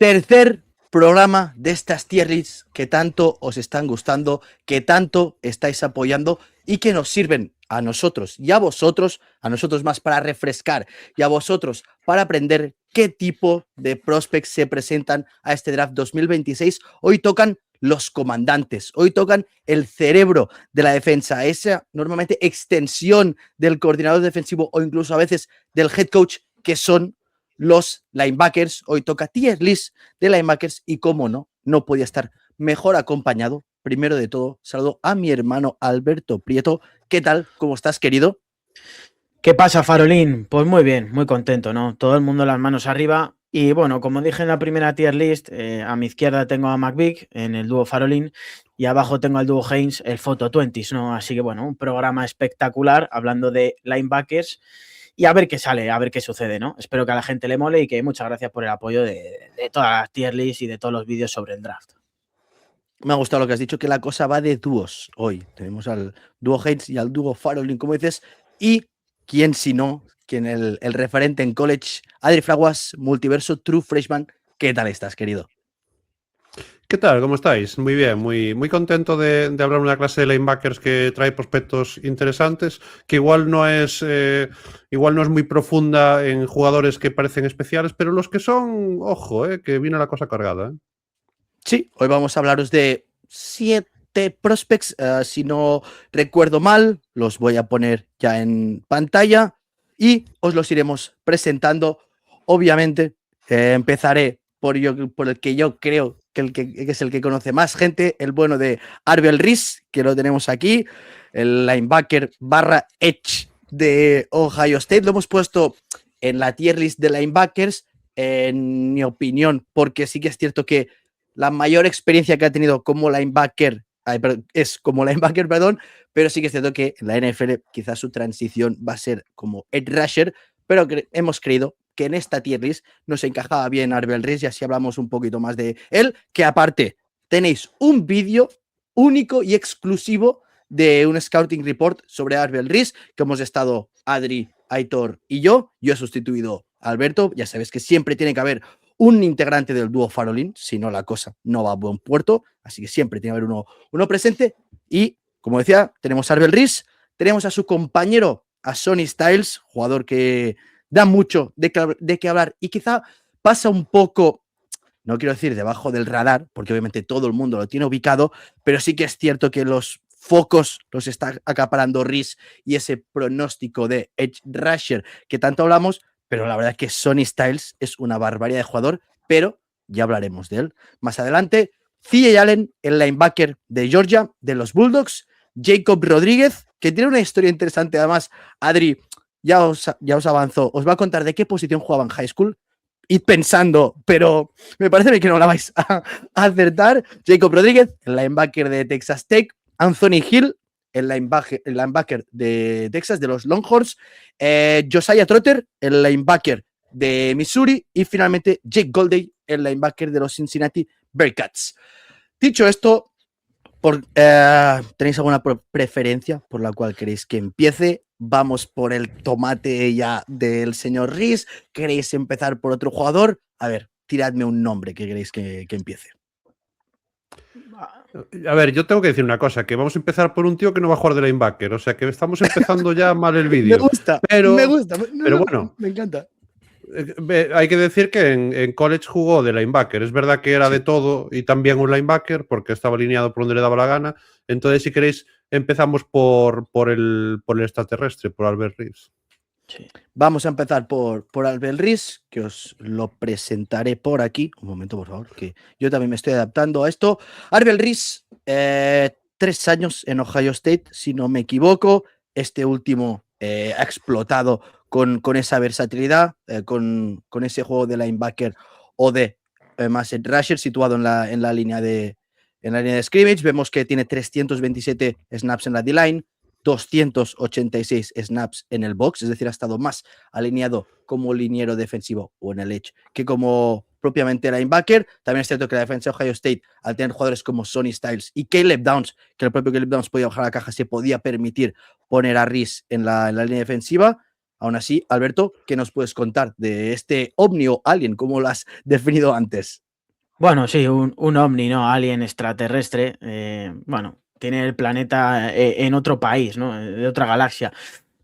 Tercer programa de estas tier lists que tanto os están gustando, que tanto estáis apoyando y que nos sirven a nosotros y a vosotros más para refrescar y a vosotros para aprender qué tipo de prospects se presentan a este draft 2026. Hoy tocan los comandantes, hoy tocan el cerebro de la defensa, esa normalmente extensión del coordinador defensivo o incluso a veces del head coach, que son los linebackers. Hoy toca tier list de linebackers y cómo no podía estar mejor acompañado. Primero de todo, saludo a mi hermano Alberto Prieto. ¿Qué tal? ¿Cómo estás, querido? ¿Qué pasa, Farolín? Pues muy bien, muy contento, ¿no? Todo el mundo las manos arriba. Y bueno, como dije en la primera tier list, a mi izquierda tengo a McVick en el dúo Farolín y abajo tengo al dúo Haynes, el Photo 20s, ¿no? Así que bueno, un programa espectacular hablando de linebackers y a ver qué sale, a ver qué sucede, ¿no? Espero que a la gente le mole y que muchas gracias por el apoyo de todas las tier lists y de todos los vídeos sobre el draft. Me ha gustado lo que has dicho, que la cosa va de dúos hoy. Tenemos al dúo Haynes y al dúo Farolin, como dices, y quién si no, quien el referente en college, Adri Fraguas, Multiverso True Freshman. ¿Qué tal estás, querido? ¿Qué tal? ¿Cómo estáis? Muy bien, muy contento de hablar de una clase de linebackers que trae prospectos interesantes, que igual no es muy profunda en jugadores que parecen especiales, pero los que son, ojo, que viene la cosa cargada. Sí, hoy vamos a hablaros de 7 prospects, si no recuerdo mal, los voy a poner ya en pantalla y os los iremos presentando. Obviamente, empezaré por el que yo creo que es el que conoce más gente, el bueno de Arvel Reese, que lo tenemos aquí, el linebacker barra edge de Ohio State. Lo hemos puesto en la tier list de linebackers, en mi opinión, porque sí que es cierto que la mayor experiencia que ha tenido como linebacker perdón, pero sí que es cierto que en la NFL quizás su transición va a ser como edge rusher, pero hemos creído que en esta tier list nos encajaba bien Arvel Reese y así hablamos un poquito más de él, que aparte tenéis un vídeo único y exclusivo de un scouting report sobre Arvel Reese, que hemos estado Adri, Aitor y yo he sustituido a Alberto. Ya sabes que siempre tiene que haber un integrante del dúo Farolín, si no la cosa no va a buen puerto, así que siempre tiene que haber uno presente. Y como decía, tenemos a Arvel Reese, tenemos a su compañero, a Sonny Styles, jugador que da mucho de qué hablar y quizá pasa un poco, no quiero decir debajo del radar, porque obviamente todo el mundo lo tiene ubicado, pero sí que es cierto que los focos los está acaparando Reese y ese pronóstico de edge rusher que tanto hablamos, pero la verdad es que Sonny Styles es una barbaridad de jugador, pero ya hablaremos de él más adelante. CJ Allen, el linebacker de Georgia, de los Bulldogs. Jacob Rodríguez, que tiene una historia interesante. Además, Adri, ya os avanzó, os va a contar de qué posición jugaba en high school. Id pensando, pero me parece que no la vais a acertar. Jacob Rodríguez, el linebacker de Texas Tech. Anthony Hill, el linebacker de Texas, de los Longhorns. Josiah Trotter, el linebacker de Missouri. Y finalmente Jake Goldey, el linebacker de los Cincinnati Bearcats. Dicho esto, ¿tenéis alguna preferencia por la cual queréis que empiece? Vamos por el tomate ya del señor Reese. ¿Queréis empezar por otro jugador? A ver, tiradme un nombre que queréis que empiece. A ver, yo tengo que decir una cosa, que vamos a empezar por un tío que no va a jugar de linebacker, o sea que estamos empezando ya mal el vídeo. Me gusta. Pero bueno, me encanta. Hay que decir que en college jugó de linebacker. Es verdad que era de todo y también un linebacker porque estaba alineado por donde le daba la gana. Entonces, si queréis, empezamos por el extraterrestre, por Albert Reeves. Sí. Vamos a empezar por Albert Reese, que os lo presentaré por aquí. Un momento, por favor, que yo también me estoy adaptando a esto. Albert Reese, 3 años en Ohio State, si no me equivoco. Este último ha explotado con esa versatilidad, con ese juego de linebacker o de más rusher situado en la línea de scrimmage. Vemos que tiene 327 snaps en la D-line, 286 snaps en el box, es decir, ha estado más alineado como liniero defensivo o en el edge que como propiamente linebacker. También es cierto que la defensa de Ohio State, al tener jugadores como Sonny Styles y Caleb Downs, que el propio Caleb Downs podía bajar la caja, se podía permitir poner a Reese en la línea defensiva. Aún así, Alberto, ¿qué nos puedes contar de este ovni o alien, como lo has definido antes? Bueno, sí, un ovni, ¿no? Alien extraterrestre. Bueno, tiene el planeta en otro país, ¿no? De otra galaxia.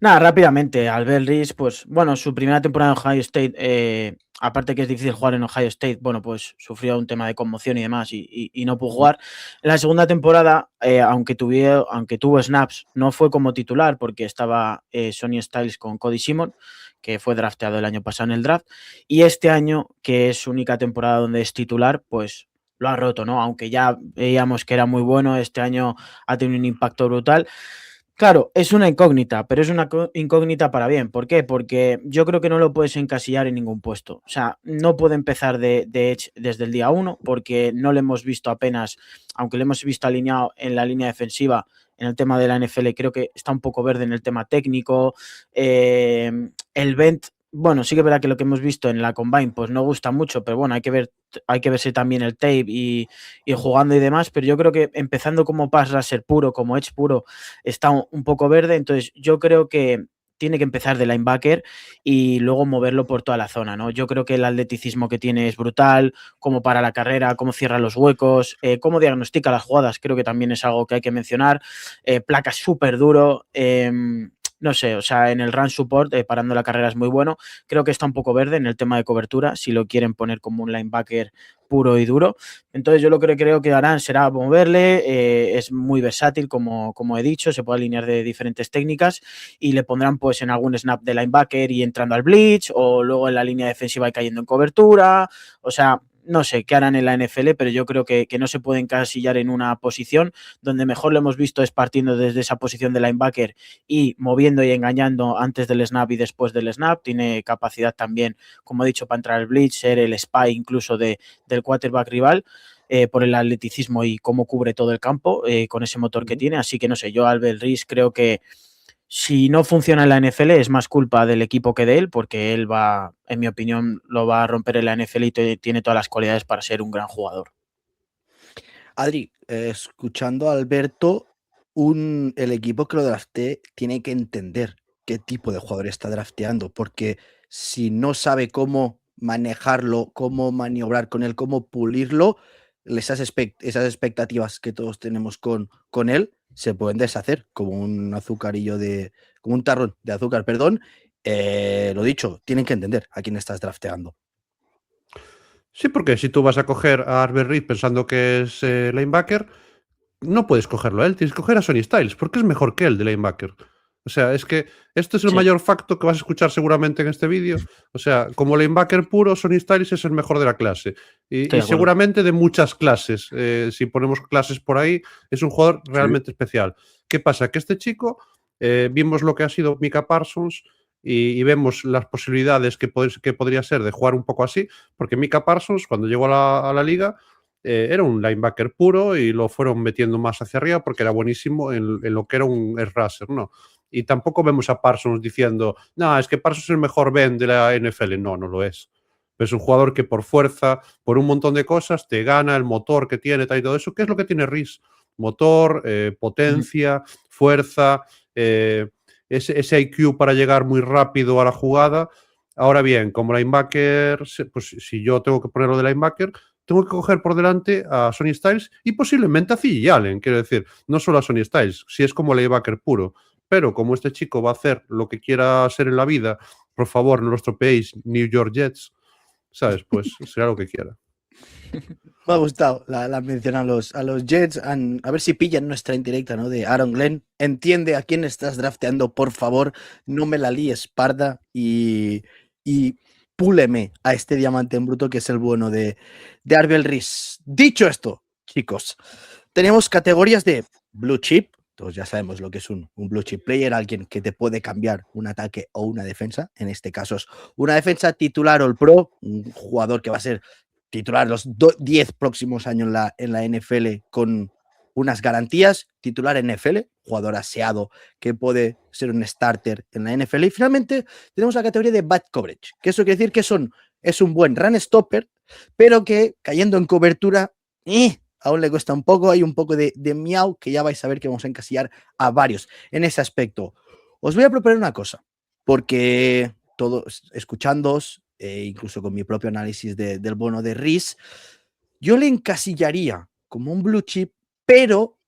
Nada, rápidamente, Albert Rees, pues bueno, su primera temporada en Ohio State, aparte que es difícil jugar en Ohio State, bueno, pues sufrió un tema de conmoción y demás y no pudo jugar. En la segunda temporada, aunque tuvo snaps, no fue como titular porque estaba Sonny Styles con Cody Simon, que fue drafteado el año pasado en el draft, y este año, que es su única temporada donde es titular, pues lo ha roto, ¿no? Aunque ya veíamos que era muy bueno, este año ha tenido un impacto brutal. Claro, es una incógnita, pero es una incógnita para bien. ¿Por qué? Porque yo creo que no lo puedes encasillar en ningún puesto. O sea, no puede empezar de Edge desde el día 1 porque no le hemos visto apenas, aunque le hemos visto alineado en la línea defensiva en el tema de la NFL, creo que está un poco verde en el tema técnico. El Bent, bueno, sí que es verdad que lo que hemos visto en la Combine pues no gusta mucho, pero bueno, hay que verse también el tape y jugando y demás, pero yo creo que empezando como pass rusher puro, como edge puro, está un poco verde, entonces yo creo que tiene que empezar de linebacker y luego moverlo por toda la zona, ¿no? Yo creo que el atleticismo que tiene es brutal, como para la carrera, cómo cierra los huecos, cómo diagnostica las jugadas, creo que también es algo que hay que mencionar, placa súper duro, no sé, o sea, en el run support, parando la carrera es muy bueno, creo que está un poco verde en el tema de cobertura, si lo quieren poner como un linebacker puro y duro. Entonces yo lo que creo que harán será moverle, es muy versátil como he dicho, se puede alinear de diferentes técnicas y le pondrán pues en algún snap de linebacker y entrando al blitz o luego en la línea defensiva y cayendo en cobertura, o sea, no sé qué harán en la NFL, pero yo creo que no se puede encasillar en una posición. Donde mejor lo hemos visto es partiendo desde esa posición de linebacker y moviendo y engañando antes del snap y después del snap. Tiene capacidad también, como he dicho, para entrar al blitz, ser el spy incluso del quarterback rival. Por el atleticismo y cómo cubre todo el campo con ese motor que tiene. Así que no sé, yo Albert Rees creo que si no funciona en la NFL es más culpa del equipo que de él, porque él va, en mi opinión, lo va a romper en la NFL y tiene todas las cualidades para ser un gran jugador. Adri, escuchando a Alberto, el equipo que lo drafté tiene que entender qué tipo de jugador está drafteando, porque si no sabe cómo manejarlo, cómo maniobrar con él, cómo pulirlo, esas expectativas que todos tenemos con él se pueden deshacer como un azucarillo como un tarrón de azúcar, perdón. Lo dicho, tienen que entender a quién estás drafteando. Sí, porque si tú vas a coger a Albert Reed pensando que es linebacker, no puedes cogerlo a él, tienes que coger a Sonny Styles, porque es mejor que él de linebacker. O sea, es que esto es el Sí. mayor facto que vas a escuchar seguramente en este vídeo. O sea, como linebacker puro, Sonny Styles es el mejor de la clase. Estoy Y de acuerdo. seguramente de muchas clases. Si ponemos clases por ahí, es un jugador realmente especial. ¿Qué pasa? Que este chico, vimos lo que ha sido Micah Parsons y vemos las posibilidades que podría ser de jugar un poco así, porque Micah Parsons, cuando llegó a la liga, era un linebacker puro y lo fueron metiendo más hacia arriba porque era buenísimo en lo que era un edge rusher, ¿no? Y tampoco vemos a Parsons diciendo, no, es que Parsons es el mejor Ben de la NFL. No, no lo es. Es un jugador que por fuerza, por un montón de cosas, te gana el motor que tiene tal y todo eso. ¿Qué es lo que tiene Reese? Motor, potencia, fuerza, ese IQ para llegar muy rápido a la jugada. Ahora bien, como linebacker, pues si yo tengo que ponerlo de linebacker, tengo que coger por delante a Sonny Styles y posiblemente a CJ Allen, quiero decir, no solo a Sonny Styles, si es como linebacker puro, pero como este chico va a hacer lo que quiera hacer en la vida, por favor, no lo estropeéis, New York Jets, ¿sabes? Pues será lo que quiera. Me ha gustado la mención a los Jets. A ver si pillan nuestra indirecta, ¿no? De Aaron Glenn. Entiende a quién estás drafteando, por favor. No me la líes parda y púleme a este diamante en bruto que es el bueno de Albert Rees. Dicho esto, chicos, tenemos categorías de blue chip. Todos ya sabemos lo que es un blue chip player, alguien que te puede cambiar un ataque o una defensa. En este caso es una defensa titular all pro, un jugador que va a ser titular los 10 próximos años en la NFL con unas garantías, titular NFL, jugador aseado que puede ser un starter en la NFL. Y finalmente tenemos la categoría de bad coverage, que eso quiere decir que es un buen run stopper, pero que cayendo en cobertura, aún le cuesta un poco, hay un poco de miau, que ya vais a ver que vamos a encasillar a varios en ese aspecto. Os voy a proponer una cosa, porque todos escuchándoos, incluso con mi propio análisis del bono de Rees, Yo le encasillaría como un blue chip, pero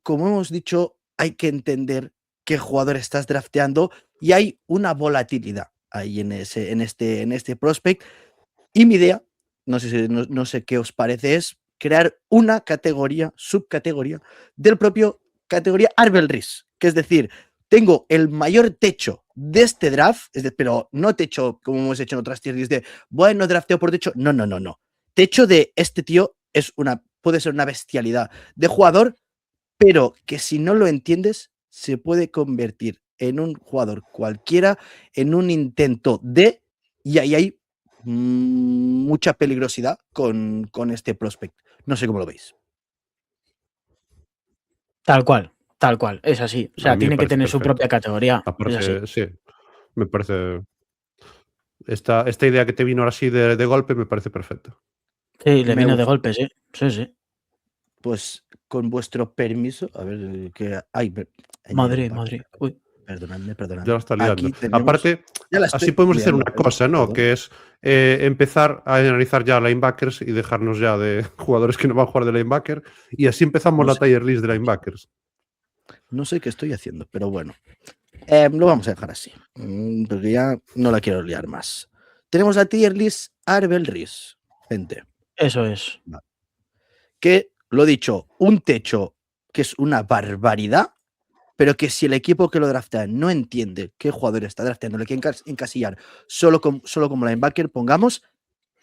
como hemos dicho, hay que entender qué jugador estás drafteando y hay una volatilidad ahí en este prospect. Y mi idea, no sé qué os parece, es crear una categoría, subcategoría del propio categoría Arbel Risk, que es decir, tengo el mayor techo de este draft, pero no techo como hemos hecho en otras tier lists de, bueno, drafteo por techo, no. Techo de este tío puede ser una bestialidad de jugador, pero que si no lo entiendes, se puede convertir en un jugador cualquiera, en un intento de, y ahí hay mucha peligrosidad con este prospect. No sé cómo lo veis. Tal cual, es así. O A sea, mí me tiene que parece tener su propia perfecto. categoría, es así. Aparte, sí, me parece. Esta idea que te vino ahora así de golpe me parece perfecta. Sí, le Me vino de gusta. golpe, sí. Sí. Pues con vuestro permiso, a ver qué hay. Madrid. Uy, Perdonadme. Ya la está liando. Aquí tenemos. Aparte, Ya la así estoy podemos hacer liando, una cosa, ¿no? perdón. Que es empezar a analizar ya linebackers y dejarnos ya de jugadores que no van a jugar de linebacker. Y así empezamos la tier list de linebackers. No sé qué estoy haciendo, pero bueno. Lo vamos a dejar así, porque ya no la quiero liar más. Tenemos la tier list Arbel Riz, gente. eso es. Que, lo dicho, un techo que es una barbaridad, pero que si el equipo que lo draftea no entiende qué jugador está drafteando, le quiere encasillar solo como linebacker, pongamos,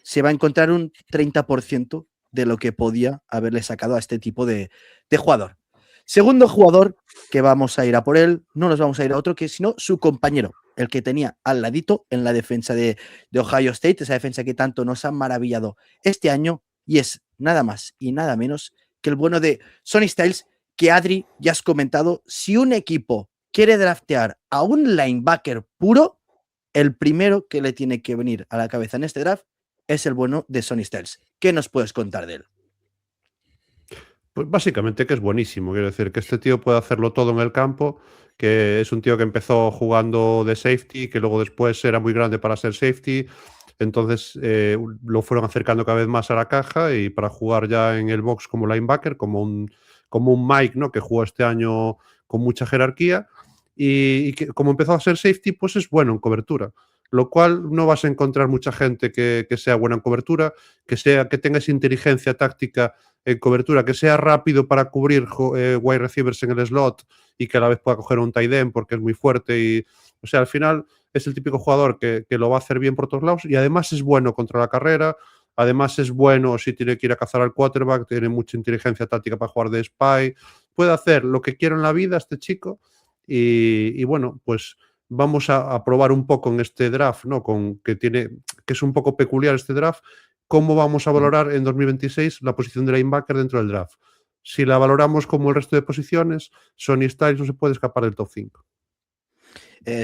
se va a encontrar un 30% de lo que podía haberle sacado a este tipo de jugador. Segundo jugador que vamos a ir a por él, no nos vamos a ir a otro que sino su compañero, el que tenía al ladito en la defensa de Ohio State, esa defensa que tanto nos ha maravillado este año, y es nada más y nada menos que el bueno de Sonny Styles, que Adri ya has comentado, si un equipo quiere draftear a un linebacker puro, el primero que le tiene que venir a la cabeza en este draft es el bueno de Sonny Styles. ¿Qué nos puedes contar de él? Pues básicamente que es buenísimo. Quiero decir, que este tío puede hacerlo todo en el campo, que es un tío que empezó jugando de safety, que luego después era muy grande para ser safety. Entonces lo fueron acercando cada vez más a la caja y para jugar ya en el box como linebacker, como un Mike, ¿no? Que jugó este año con mucha jerarquía. Y que como empezó a ser safety, pues es bueno en cobertura. Lo cual no vas a encontrar mucha gente que sea buena en cobertura, que tenga esa inteligencia táctica en cobertura, que sea rápido para cubrir wide receivers en el slot y que a la vez pueda coger un tight end porque es muy fuerte. Y, o sea, al final es el típico jugador que lo va a hacer bien por todos lados y además es bueno contra la carrera. Además es bueno si tiene que ir a cazar al quarterback, tiene mucha inteligencia táctica para jugar de spy. Puede hacer lo que quiera en la vida este chico y bueno, pues vamos a probar un poco en este draft, ¿no? Que es un poco peculiar este draft, cómo vamos a valorar en 2026 la posición de linebacker dentro del draft. Si la valoramos como el resto de posiciones, Sonny Styles no se puede escapar del top 5.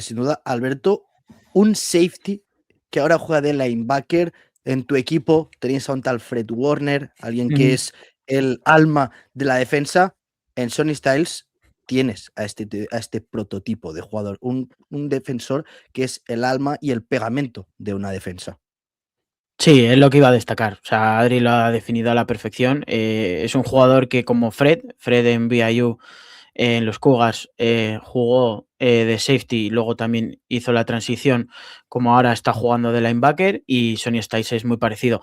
Sin duda, Alberto, un safety que ahora juega de linebacker. En tu equipo tenéis a un tal Fred Warner, alguien que es el alma de la defensa. En Sonny Styles tienes a este prototipo de jugador, un defensor que es el alma y el pegamento de una defensa. Sí, es lo que iba a destacar. O sea, Adri lo ha definido a la perfección. Es un jugador que como Fred en BYU en los Cougars jugó de safety y luego también hizo la transición, como ahora está jugando de linebacker, y Sonny Styles es muy parecido.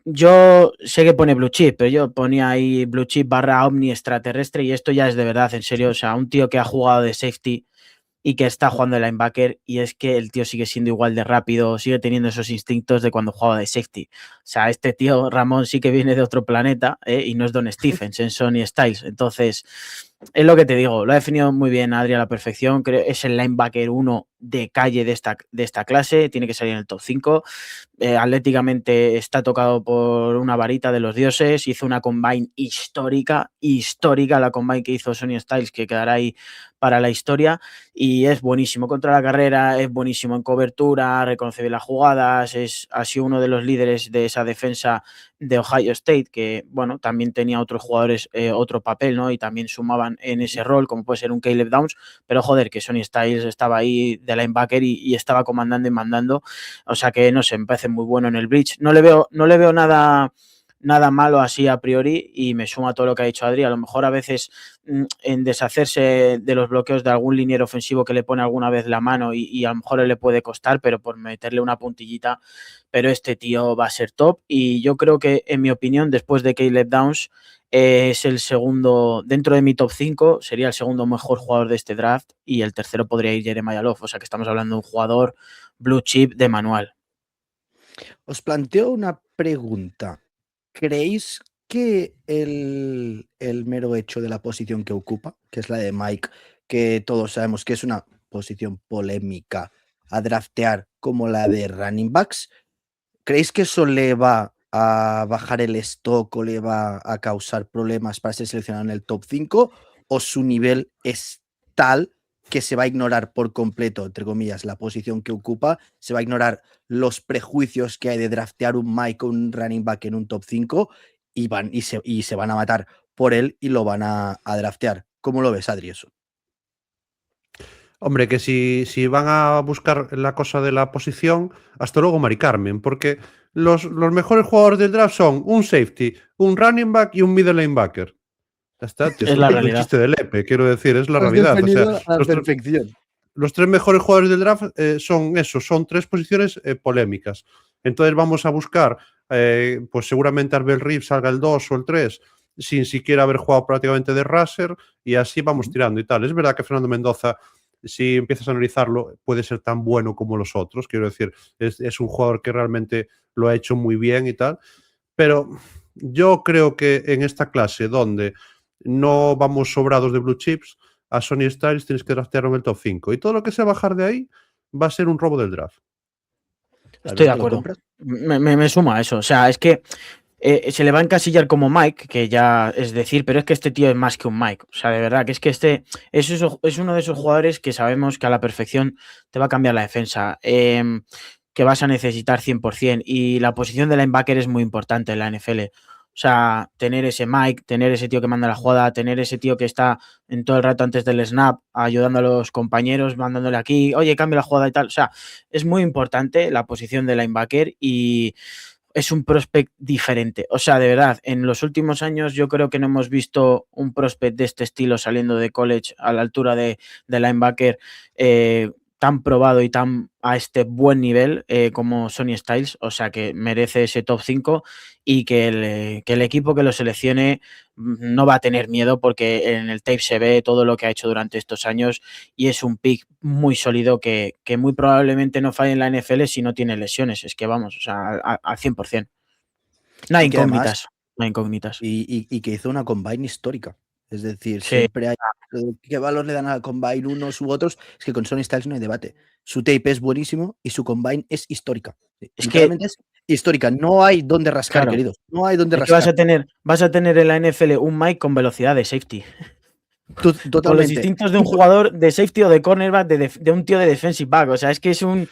Yo sé que pone blue chip, pero yo ponía ahí blue chip / omni extraterrestre y esto ya es de verdad, en serio. O sea, un tío que ha jugado de safety y que está jugando de linebacker y es que el tío sigue siendo igual de rápido, sigue teniendo esos instintos de cuando jugaba de safety. O sea, este tío Ramón sí que viene de otro planeta y no es Don Stephens en Sonny Styles. Entonces, es lo que te digo, lo ha definido muy bien Adri a la perfección. Creo que es el linebacker 1 de calle de esta clase, tiene que salir en el top 5. Atléticamente está tocado por una varita de los dioses, hizo una combine histórica la combine que hizo Sonny Styles, que quedará ahí para la historia, y es buenísimo contra la carrera, es buenísimo en cobertura, reconoce bien las jugadas, ha sido uno de los líderes de esa defensa de Ohio State, que bueno, también tenía otros jugadores otro papel, ¿no? Y también sumaban en ese rol, como puede ser un Caleb Downs, pero joder, que Sonny Styles estaba ahí de linebacker y estaba comandando y mandando, o sea que no sé, me parece muy bueno en el bridge. No le veo nada malo así a priori y me suma todo lo que ha dicho Adri. A lo mejor a veces en deshacerse de los bloqueos de algún liniero ofensivo que le pone alguna vez la mano y a lo mejor le puede costar, pero por meterle una puntillita, pero este tío va a ser top y yo creo que, en mi opinión, después de Caleb Downs, es el segundo, dentro de mi top 5, sería el segundo mejor jugador de este draft y el tercero podría ir Jeremiah Love, o sea que estamos hablando de un jugador blue chip de manual. Os planteo una pregunta. ¿Creéis que el mero hecho de la posición que ocupa, que es la de Mike, que todos sabemos que es una posición polémica a draftear como la de running backs, ¿creéis que eso le va a bajar el stock o le va a causar problemas para ser seleccionado en el top 5? ¿O su nivel es tal que se va a ignorar por completo, entre comillas, la posición que ocupa? Se va a ignorar los prejuicios que hay de draftear un Mike o un running back en un top 5 y se van a matar por él y lo van a draftear. ¿Cómo lo ves, Adri, eso? Hombre, que si van a buscar la cosa de la posición, hasta luego, Mari Carmen, porque los mejores jugadores del draft son un safety, un running back y un middle linebacker. Ya está, tío, Es esto la no es un realidad. chiste de Lepe, quiero decir, es la Has realidad. O sea, definido a la los, perfección. los tres mejores jugadores del draft son esos, son tres posiciones polémicas. Entonces vamos a buscar, pues seguramente Arbel Reeves salga el 2 o el 3, sin siquiera haber jugado prácticamente de raser, y así vamos tirando y tal. Es verdad que Fernando Mendoza, si empiezas a analizarlo, puede ser tan bueno como los otros. Quiero decir, es un jugador que realmente lo ha hecho muy bien y tal. Pero yo creo que en esta clase, donde no vamos sobrados de blue chips, a Sonny Styles tienes que draftearlo en el top 5. Y todo lo que sea bajar de ahí va a ser un robo del draft. Estoy de Alberto, ¿lo acuerdo. compras? Me suma a eso. O sea, es que se le va a encasillar como Mike, que ya es decir, pero es que este tío es más que un Mike. O sea, de verdad, que es que este es uno de esos jugadores que sabemos que a la perfección te va a cambiar la defensa, que vas a necesitar 100%. Y la posición de linebacker es muy importante en la NFL. O sea, tener ese Mike, tener ese tío que manda la jugada, tener ese tío que está en todo el rato antes del snap, ayudando a los compañeros, mandándole aquí, oye, cambia la jugada y tal. O sea, es muy importante la posición de linebacker y es un prospect diferente. O sea, de verdad, en los últimos años yo creo que no hemos visto un prospect de este estilo saliendo de college a la altura de linebacker tan probado y tan a este buen nivel como Sonny Styles. O sea, que merece ese top 5 y que el equipo que lo seleccione no va a tener miedo porque en el tape se ve todo lo que ha hecho durante estos años y es un pick muy sólido que muy probablemente no falle en la NFL si no tiene lesiones. Es que vamos, o sea, al 100%. No hay Y que además, incógnitas, no hay incógnitas. y que hizo una combine histórica. Es decir, Sí, siempre hay qué valor le dan a la combine unos u otros. Es que con Sonny Styles no hay debate. Su tape es buenísimo y su combine es histórica. es que, Literalmente es histórica. No hay donde rascar, claro, queridos. No hay donde es que vas rascar. a tener en la NFL un Mike con velocidad de safety. Con los Totalmente. instintos de un jugador de safety o de cornerback, de un tío de defensive back. O sea, es que es un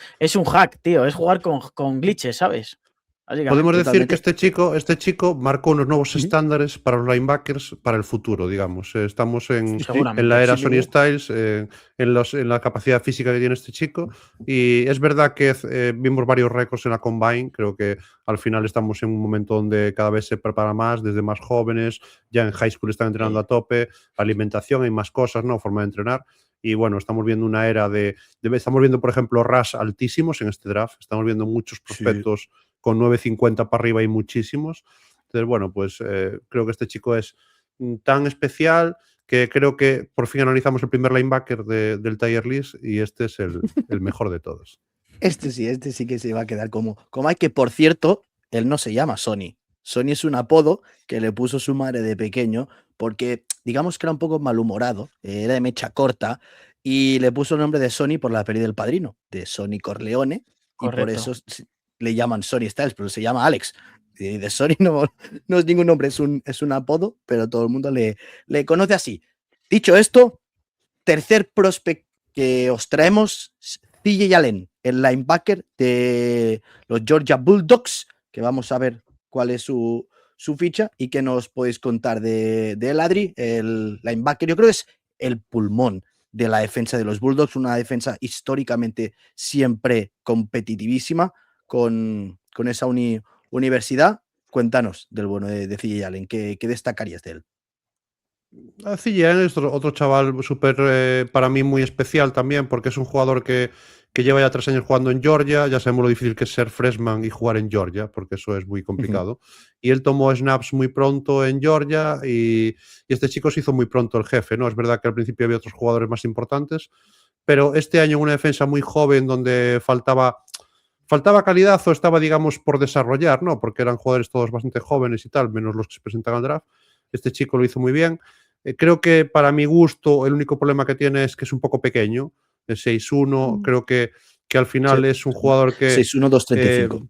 hack, tío. Es jugar con glitches, ¿sabes? Podemos Básicamente. decir que Totalmente. este chico marcó unos nuevos Ujú. estándares para los linebackers para el futuro, digamos. Estamos Sí, sí, en la Seguramente. era sin Sonny duda. Styles, en la capacidad física que tiene este chico. Y es verdad que vimos varios récords en la Combine. Creo que al final estamos en un momento donde cada vez se prepara más, desde más jóvenes. Ya en high school están entrenando a tope. Alimentación, hay más cosas, ¿no? Forma de entrenar. Y bueno, estamos viendo una era estamos viendo, por ejemplo, RAS altísimos en este draft. Estamos viendo muchos Sí. prospectos con 9.50 para arriba y muchísimos. Entonces, bueno, pues creo que este chico es tan especial que creo que por fin analizamos el primer linebacker del tier list y este es el mejor de todos. Este sí que se va a quedar como hay que, por cierto, él no se llama Sony. Sony es un apodo que le puso su madre de pequeño porque, digamos que era un poco malhumorado, era de mecha corta y le puso el nombre de Sony por la peli del Padrino, de Sony Corleone, y por Correcto. eso le llaman Sony Styles, pero se llama Alex. Y de Sony no es ningún nombre, es un apodo, pero todo el mundo le conoce así. Dicho esto, tercer prospect que os traemos, CJ Allen, el linebacker de los Georgia Bulldogs, que vamos a ver cuál es su ficha y qué nos podéis contar de él, Adri, el linebacker. Yo creo que es el pulmón de la defensa de los Bulldogs, una defensa históricamente siempre competitivísima con esa universidad. cuéntanos del bueno de CJ Allen, ¿qué destacarías de él? CJ Allen es otro chaval súper, para mí, muy especial también, porque es un jugador que lleva ya 3 años jugando en Georgia. Ya sabemos lo difícil que es ser freshman y jugar en Georgia, porque eso es muy complicado. Y él tomó snaps muy pronto en Georgia y este chico se hizo muy pronto el jefe, ¿no? Es verdad que al principio había otros jugadores más importantes, pero este año en una defensa muy joven donde faltaba calidad o estaba, digamos, por desarrollar, ¿no? Porque eran jugadores todos bastante jóvenes y tal, menos los que se presentan al draft. Este chico lo hizo muy bien. Creo que para mi gusto el único problema que tiene es que es un poco pequeño, de 6'1". Creo que al Sí, final es un jugador que 6'1", 235.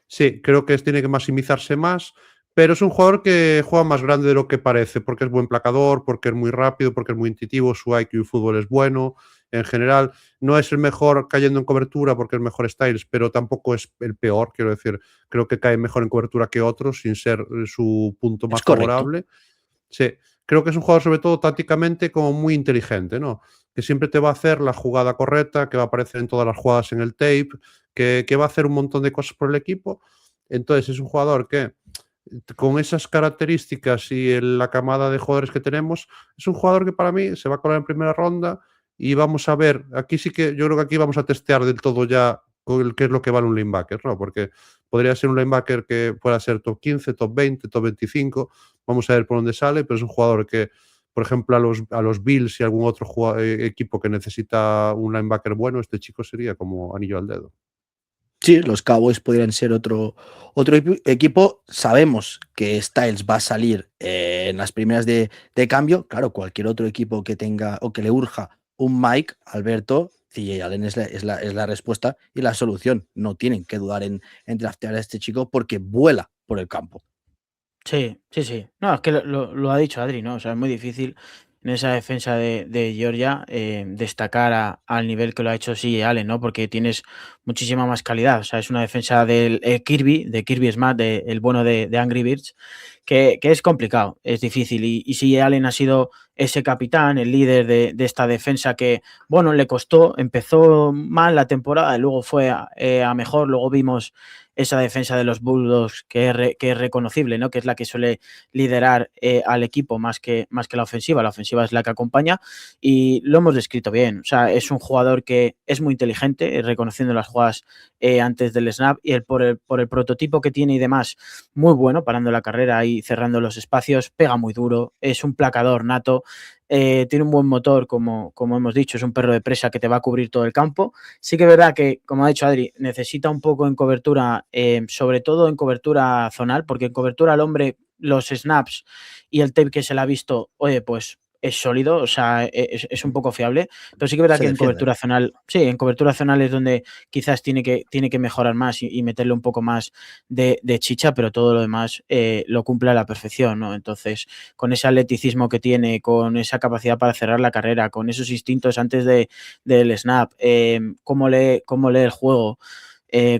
sí, creo que tiene que maximizarse más, pero es un jugador que juega más grande de lo que parece, porque es buen placador, porque es muy rápido, porque es muy intuitivo, su IQ y fútbol es bueno. En general, no es el mejor cayendo en cobertura porque es mejor Styles, pero tampoco es el peor, quiero decir. Creo que cae mejor en cobertura que otros, sin ser su punto Es más correcto. favorable. Sí, creo que es un jugador sobre todo tácticamente como muy inteligente, ¿no? Que siempre te va a hacer la jugada correcta, que va a aparecer en todas las jugadas en el tape, que va a hacer un montón de cosas por el equipo. Entonces es un jugador que con esas características y la camada de jugadores que tenemos, es un jugador que para mí se va a colar en primera ronda y vamos a ver, aquí sí que yo creo que aquí vamos a testear del todo ya qué es lo que vale un linebacker, ¿no? Porque podría ser un linebacker que pueda ser top 15, top 20, top 25, vamos a ver por dónde sale, pero es un jugador que, por ejemplo, a los Bills y algún otro equipo que necesita un linebacker bueno, este chico sería como anillo al dedo. Sí, los Cowboys podrían ser otro equipo. Sabemos que Styles va a salir en las primeras de cambio. Claro, cualquier otro equipo que tenga o que le urja un Mike, Alberto, CJ Allen es la respuesta y la solución. No tienen que dudar en draftear a este chico porque vuela por el campo. Sí, sí, sí. No, es que lo ha dicho Adri, ¿no? O sea, es muy difícil en esa defensa de Georgia destacar al nivel que lo ha hecho sí Allen, ¿no? Porque tienes muchísima más calidad. O sea, es una defensa del de Kirby Smart, el bueno de Angry Birds, que es complicado, es difícil. Y sí, Allen ha sido ese capitán, el líder de esta defensa que, bueno, le costó, empezó mal la temporada y luego fue a mejor. Luego vimos esa defensa de los Bulldogs que es reconocible, ¿no? Que es la que suele liderar al equipo más que la ofensiva. La ofensiva es la que acompaña y lo hemos descrito bien. O sea, es un jugador que es muy inteligente, reconociendo las jugadas antes del snap y por el prototipo que tiene y demás, muy bueno, parando la carrera y cerrando los espacios, pega muy duro, es un placador nato. Tiene un buen motor, como hemos dicho, es un perro de presa que te va a cubrir todo el campo. Sí que es verdad que, como ha dicho Adri, necesita un poco en cobertura, sobre todo en cobertura zonal, porque en cobertura al hombre los snaps y el tape que se le ha visto, oye, pues es sólido, o sea, es un poco fiable, pero sí que es verdad Se que en defiende. cobertura zonal, sí, en cobertura zonal es donde quizás tiene que mejorar más y meterle un poco más de chicha, pero todo lo demás lo cumple a la perfección, ¿no? Entonces, con ese atleticismo que tiene, con esa capacidad para cerrar la carrera, con esos instintos antes del snap, cómo lee el juego,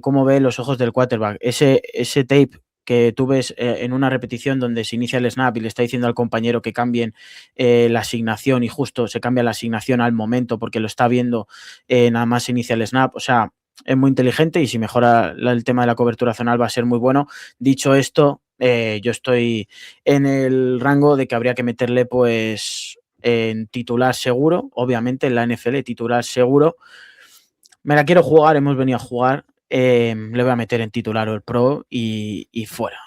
cómo ve los ojos del quarterback, ese tape que tú ves en una repetición donde se inicia el snap y le está diciendo al compañero que cambien la asignación y justo se cambia la asignación al momento porque lo está viendo, nada más se inicia el snap, o sea, es muy inteligente y si mejora el tema de la cobertura zonal va a ser muy bueno. Dicho esto, yo estoy en el rango de que habría que meterle pues en titular seguro, obviamente en la NFL titular seguro. Me la quiero jugar, hemos venido a jugar, le voy a meter en titular o el pro y fuera.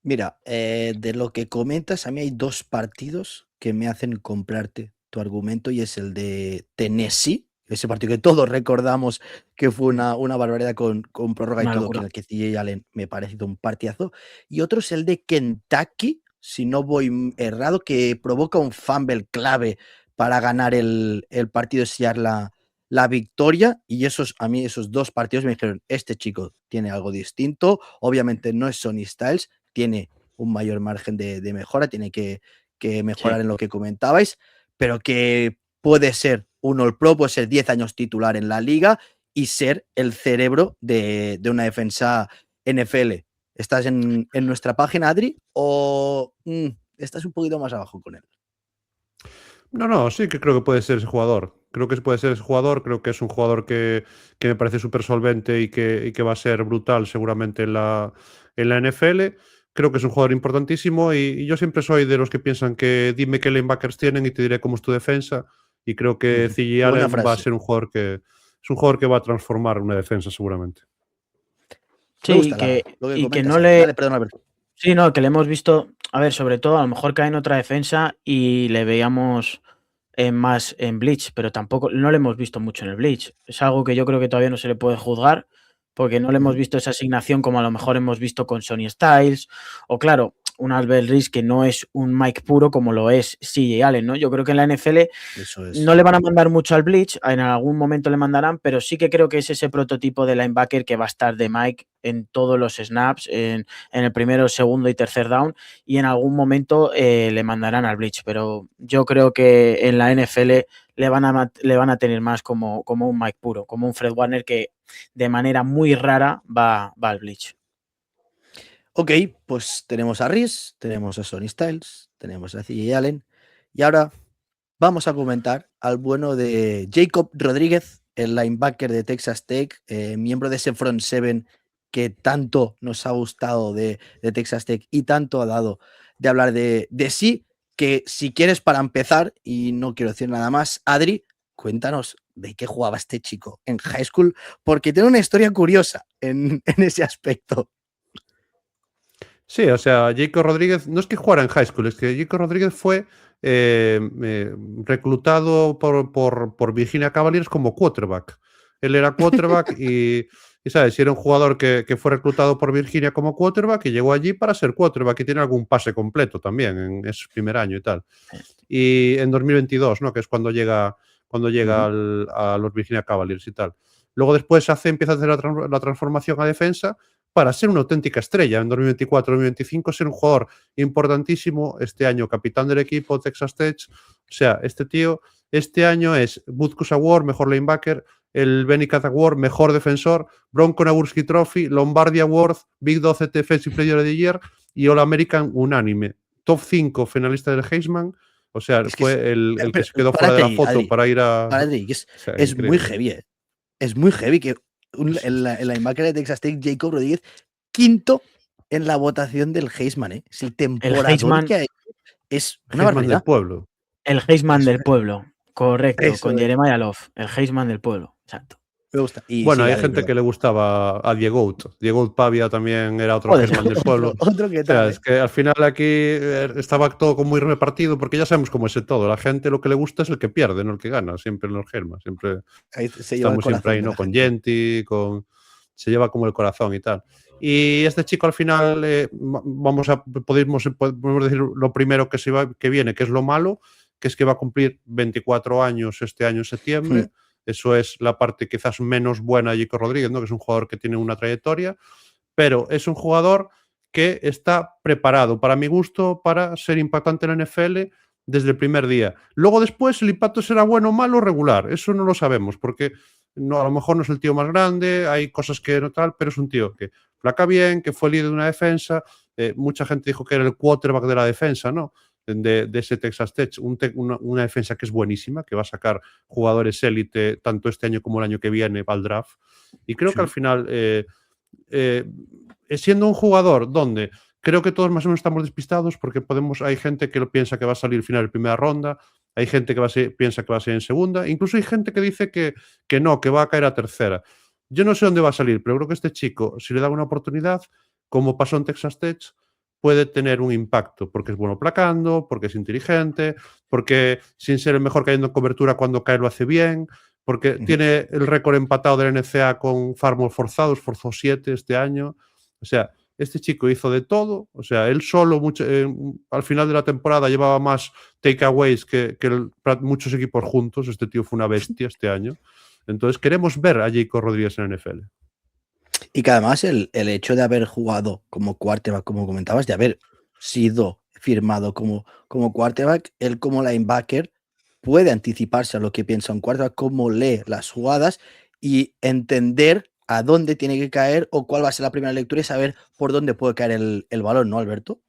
Mira, de lo que comentas, a mí hay dos partidos que me hacen comprarte tu argumento y es el de Tennessee, ese partido que todos recordamos que fue una barbaridad con prórroga y Una todo, que locura. en el que CJ Allen me ha parecido un partidazo. Y otro es el de Kentucky, si no voy errado, que provoca un fumble clave para ganar el partido y sellar la victoria. Y a mí esos dos partidos me dijeron, este chico tiene algo distinto. Obviamente no es Sonny Styles, tiene un mayor margen de mejora, tiene que mejorar Sí. en lo que comentabais, pero que puede ser un All Pro, puede ser 10 años titular en la liga y ser el cerebro de una defensa NFL. ¿Estás en nuestra página, Adri? ¿O estás un poquito más abajo con él? No, sí que creo que puede ser ese jugador. Creo que puede ser ese jugador. Creo que es un jugador que me parece súper solvente y que va a ser brutal seguramente en la NFL. Creo que es un jugador importantísimo y yo siempre soy de los que piensan que dime qué linebackers tienen y te diré cómo es tu defensa. Y creo que C.J. Qué buena Allen va a frase. ser un jugador que es un jugador que va a transformar una defensa seguramente. Me Sí, gusta lo que y que comentas, no Adri. le. Dale, perdón, Alberto. Sí, no, que le hemos visto, a ver, sobre todo, a lo mejor cae en otra defensa y le veíamos más en Bleach, pero tampoco, no le hemos visto mucho en el Bleach. Es algo que yo creo que todavía no se le puede juzgar, porque no le hemos Ujú. visto esa asignación como a lo mejor hemos visto con Sonny Styles, o claro, un Albert Reese que no es un Mike puro como lo es CJ Allen, ¿no? Yo creo que en la NFL Eso no es. le van a mandar mucho al Bleach, en algún momento le mandarán, pero sí que creo que es ese prototipo de linebacker que va a estar de Mike en todos los snaps, en el primero, segundo y tercer down, y en algún momento le mandarán al Bleach, pero yo creo que en la NFL le van a tener más como un Mike puro, como un Fred Warner que de manera muy rara va al Bleach. Ok, pues tenemos a Reese, tenemos a Sonny Styles, tenemos a CJ Allen y ahora vamos a comentar al bueno de Jacob Rodríguez, el linebacker de Texas Tech, miembro de ese front seven que tanto nos ha gustado de Texas Tech y tanto ha dado de hablar de sí, que si quieres para empezar, y no quiero decir nada más, Adri, cuéntanos de qué jugaba este chico en high school, porque tiene una historia curiosa en ese aspecto. Sí, o sea, Jacob Rodríguez no es que jugara en high school, es que Jacob Rodríguez fue reclutado por Virginia Cavaliers como quarterback. Él era quarterback y ¿sabes? Y era un jugador que fue reclutado por Virginia como quarterback y llegó allí para ser quarterback y tiene algún pase completo también en ese primer año y tal. Y en 2022, ¿no? Que es cuando llega a los Virginia Cavaliers y tal. Luego después empieza a hacer la transformación a defensa para ser una auténtica estrella en 2024-2025, ser un jugador importantísimo este año, capitán del equipo Texas Tech. O sea, este tío este año es Butkus Award, mejor linebacker, el Benny Cat Award, mejor defensor, Bronco Nagurski Trophy, Lombardi Award, Big 12 Defensive Player of the Year y All American unánime. Top 5 finalista del Heisman. O sea, Es que fue el que pero se quedó fuera de párate la ahí, foto Adri, para ir a... párate ahí, que O sea, es muy increíble. heavy, ¿eh? Es muy heavy que el linebacker de Texas Tech, Jacob Rodríguez, quinto en la votación del Heisman, ¿eh? Es el El temporadón que Heisman, ha hecho. Es una Heisman del barbaridad. pueblo. el Heisman Eso del pueblo, correcto, eso con es. Jeremiah Love, el Heisman del pueblo, exacto. Me gusta. Y Bueno, sí, hay Adri, gente perdón. que le gustaba a Diego Pavia también era otro Puede ser. Heisman del pueblo. Otro que O sea, tal, es ¿eh? que al final aquí estaba todo como muy repartido porque ya sabemos cómo es todo. La gente lo que le gusta es el que pierde, no el que gana, siempre en los Heisman. Siempre Ahí se lleva el estamos siempre corazón ahí, de ¿no? la Con gente. Genti, se lleva como el corazón y tal. Y este chico al final, podemos decir lo primero que viene, que es lo malo, que es que va a cumplir 24 años este año en septiembre. Eso es la parte quizás menos buena de Jacob Rodríguez, ¿no? Que es un jugador que tiene una trayectoria, pero es un jugador que está preparado, para mi gusto, para ser impactante en la NFL desde el primer día. Luego después el impacto será bueno, malo o regular. Eso no lo sabemos, porque no, a lo mejor no es el tío más grande, hay cosas que no tal, pero es un tío que placa bien, que fue líder de una defensa. Mucha gente dijo que era el quarterback de la defensa, ¿no? De ese Texas Tech, una defensa que es buenísima, que va a sacar jugadores élite tanto este año como el año que viene para el draft. Y creo que al Sí. final, siendo un jugador donde creo que todos más o menos estamos despistados porque hay gente que piensa que va a salir al final de primera ronda, hay gente que piensa que va a ser en segunda, incluso hay gente que dice que no, que va a caer a tercera. Yo no sé dónde va a salir, pero creo que este chico, si le da una oportunidad, como pasó en Texas Tech, puede tener un impacto, porque es bueno placando, porque es inteligente, porque sin ser el mejor cayendo en cobertura cuando cae lo hace bien, porque tiene el récord empatado del NCAA con fumbles forzados, forzó 7 este año. O sea, este chico hizo de todo, o sea, él solo al final de la temporada llevaba más takeaways que muchos equipos juntos. Este tío fue una bestia este año. Entonces queremos ver a Jacob Rodríguez en NFL. Y que además el hecho de haber jugado como quarterback, como comentabas, de haber sido firmado como quarterback, él como linebacker puede anticiparse a lo que piensa un quarterback, cómo lee las jugadas y entender a dónde tiene que caer o cuál va a ser la primera lectura y saber por dónde puede caer el balón, ¿no, Alberto?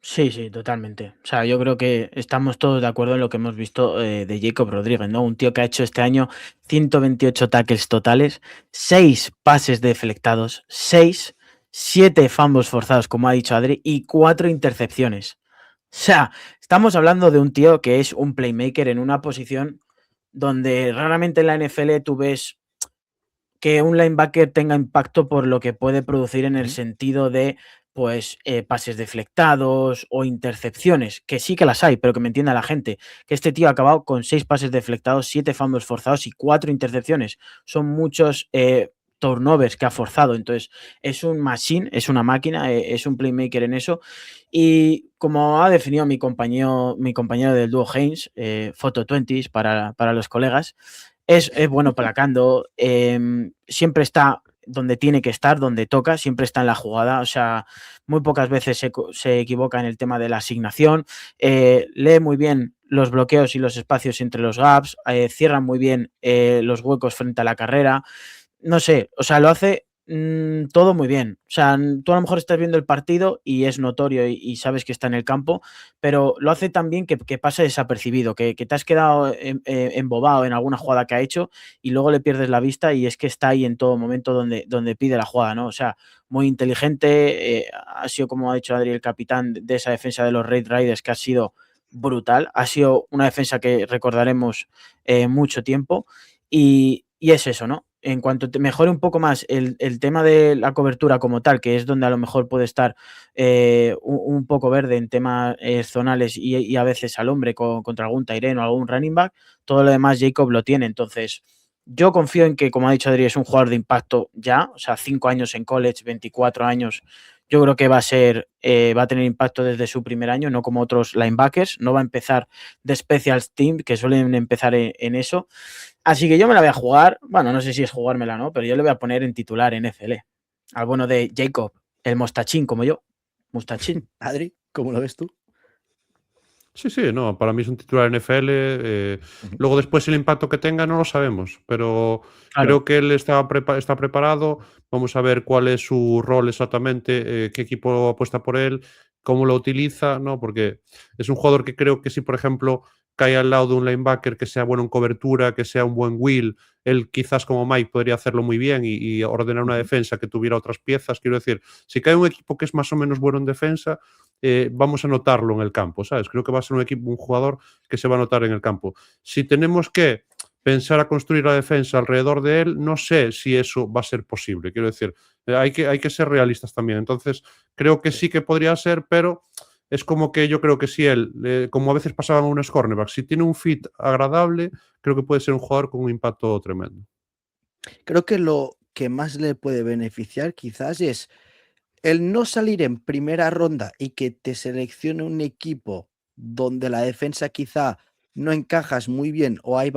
Sí, sí, totalmente. O sea, yo creo que estamos todos de acuerdo en lo que hemos visto de Jacob Rodríguez, ¿no? Un tío que ha hecho este año 128 tackles totales, 6 pases deflectados, 6, 7 fumbles forzados, como ha dicho Adri, y 4 intercepciones. O sea, estamos hablando de un tío que es un playmaker en una posición donde raramente en la NFL tú ves que un linebacker tenga impacto por lo que puede producir en el Ujú. sentido de pues pases deflectados o intercepciones, que sí que las hay, pero que me entienda la gente, que este tío ha acabado con 6 pases deflectados, 7 fumbles forzados y 4 intercepciones. Son muchos turnovers que ha forzado, entonces es un machine, es una máquina, es un playmaker en eso. Y como ha definido mi compañero del dúo Haynes, Photo 20s para los colegas, es bueno placando, siempre está donde tiene que estar, donde toca, siempre está en la jugada, o sea, muy pocas veces se equivoca en el tema de la asignación, lee muy bien los bloqueos y los espacios entre los gaps, cierra muy bien los huecos frente a la carrera, no sé, o sea, lo hace todo muy bien. O sea, tú a lo mejor estás viendo el partido y es notorio y sabes que está en el campo, pero lo hace tan bien que pasa desapercibido, que te has quedado embobado en alguna jugada que ha hecho y luego le pierdes la vista y es que está ahí en todo momento donde pide la jugada, ¿no? O sea, muy inteligente, ha sido, como ha dicho Adri, el capitán de esa defensa de los Red Raiders que ha sido brutal, ha sido una defensa que recordaremos mucho tiempo y es eso, ¿no? En cuanto te mejore un poco más el tema de la cobertura como tal, que es donde a lo mejor puede estar un poco verde en temas zonales y a veces al hombre contra algún Tyren o algún running back, todo lo demás Jacob lo tiene. Entonces, yo confío en que, como ha dicho Adri, es un jugador de impacto ya, o sea, 5 años en college, 24 años. Yo creo que va a tener impacto desde su primer año, no como otros linebackers. No va a empezar de specials team, que suelen empezar en eso. Así que yo me la voy a jugar, bueno, no sé si es jugármela, ¿no? Pero yo le voy a poner en titular en FL. Al bueno de Jacob, el mostachín como yo. Mostachín. Adri, ¿cómo lo ves tú? Sí, sí, no, para mí es un titular NFL. Ujú. Luego después el impacto que tenga no lo sabemos, pero Claro. creo que él está preparado. Vamos a ver cuál es su rol exactamente, qué equipo apuesta por él, cómo lo utiliza, ¿no? Porque es un jugador que creo que si, por ejemplo, cae al lado de un linebacker que sea bueno en cobertura, que sea un buen will, él quizás como Mike podría hacerlo muy bien y ordenar una Ujú. defensa que tuviera otras piezas. Quiero decir, si cae un equipo que es más o menos bueno en defensa, vamos a notarlo en el campo, ¿sabes? Creo que va a ser un jugador que se va a notar en el campo. Si tenemos que pensar a construir la defensa alrededor de él, no sé si eso va a ser posible. Quiero decir, hay que ser realistas también. Entonces, creo que Sí. sí que podría ser, pero es como que yo creo que si él, como a veces pasaban unos cornerbacks, si tiene un fit agradable, creo que puede ser un jugador con un impacto tremendo. Creo que lo que más le puede beneficiar quizás es el no salir en primera ronda y que te seleccione un equipo donde la defensa quizá no encajas muy bien o hay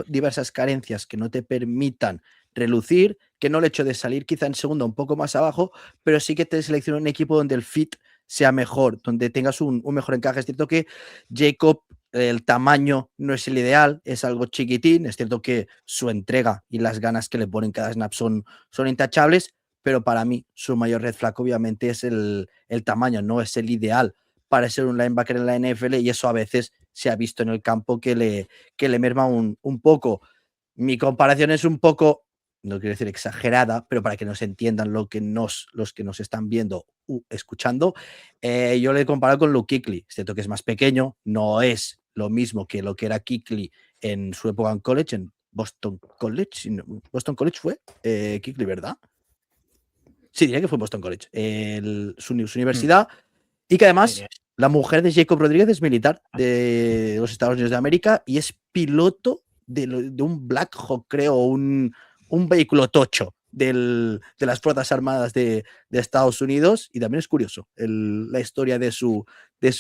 diversas carencias que no te permitan relucir, que no el hecho de salir quizá en segunda un poco más abajo, pero sí que te seleccione un equipo donde el fit sea mejor, donde tengas un mejor encaje. Es cierto que Jacob, el tamaño no es el ideal, es algo chiquitín, es cierto que su entrega y las ganas que le ponen cada snap son intachables, pero para mí su mayor red flag obviamente es el tamaño, no es el ideal para ser un linebacker en la NFL y eso a veces se ha visto en el campo que le merma un poco. Mi comparación es un poco, no quiero decir exagerada, pero para que nos entiendan los que nos están viendo escuchando, yo le he comparado con Luke Kuechly, es cierto que es más pequeño, no es lo mismo que lo que era Kuechly en su época en college, en Boston College, Boston College fue Kuechly, ¿verdad? Sí, diría que fue Boston College, su Mm, universidad, y que además diría. la mujer de Jacob Rodríguez es militar de los Estados Unidos de América y es piloto de un Black Hawk, creo, un vehículo tocho de las Fuerzas Armadas de Estados Unidos. Y también es curioso la historia de su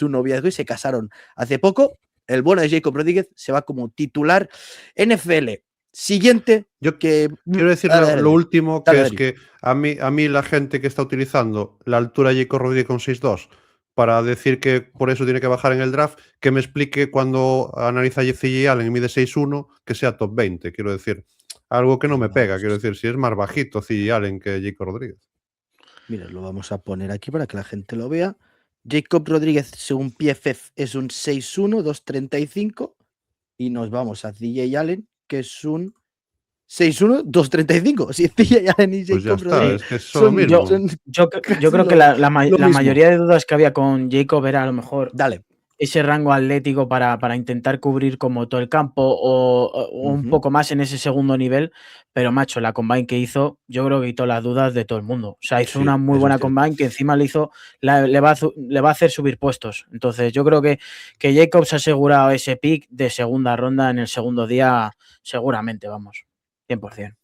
noviazgo y se casaron hace poco. El bueno de Jacob Rodríguez se va como titular NFL. Siguiente Yo que... quiero decir Dale, dale, lo dale. último, Dale, que es Adri. que a mí la gente que está utilizando la altura de Jacob Rodríguez con 6'2 para decir que por eso tiene que bajar en el draft, que me explique cuando analiza a CJ Allen y mide 6'1 que sea top 20. Quiero decir, algo que no me pega. Quiero Vamos. decir, si es más bajito CJ Allen que Jacob Rodríguez. Mira, lo vamos a poner aquí para que la gente lo vea. Jacob Rodríguez, según PFF, es un 6'1", 235. Y nos vamos a CJ Allen, que es un 6'1", 235. Si CJ Allen y Pues ya Jacob está, Rodríguez es que es lo mismo. Yo casi creo que lo mismo. mayoría de dudas que había con Jacob era a lo mejor Dale. ese rango atlético para intentar cubrir como todo el campo o un Ujú. poco más en ese segundo nivel, pero macho, la combine que hizo, yo creo que quitó las dudas de todo el mundo. O sea, hizo Sí, una muy eso es buena cierto. combine que encima le va a hacer subir puestos. Entonces, yo creo que Jacob se ha asegurado ese pick de segunda ronda en el segundo día, seguramente, vamos, 100%.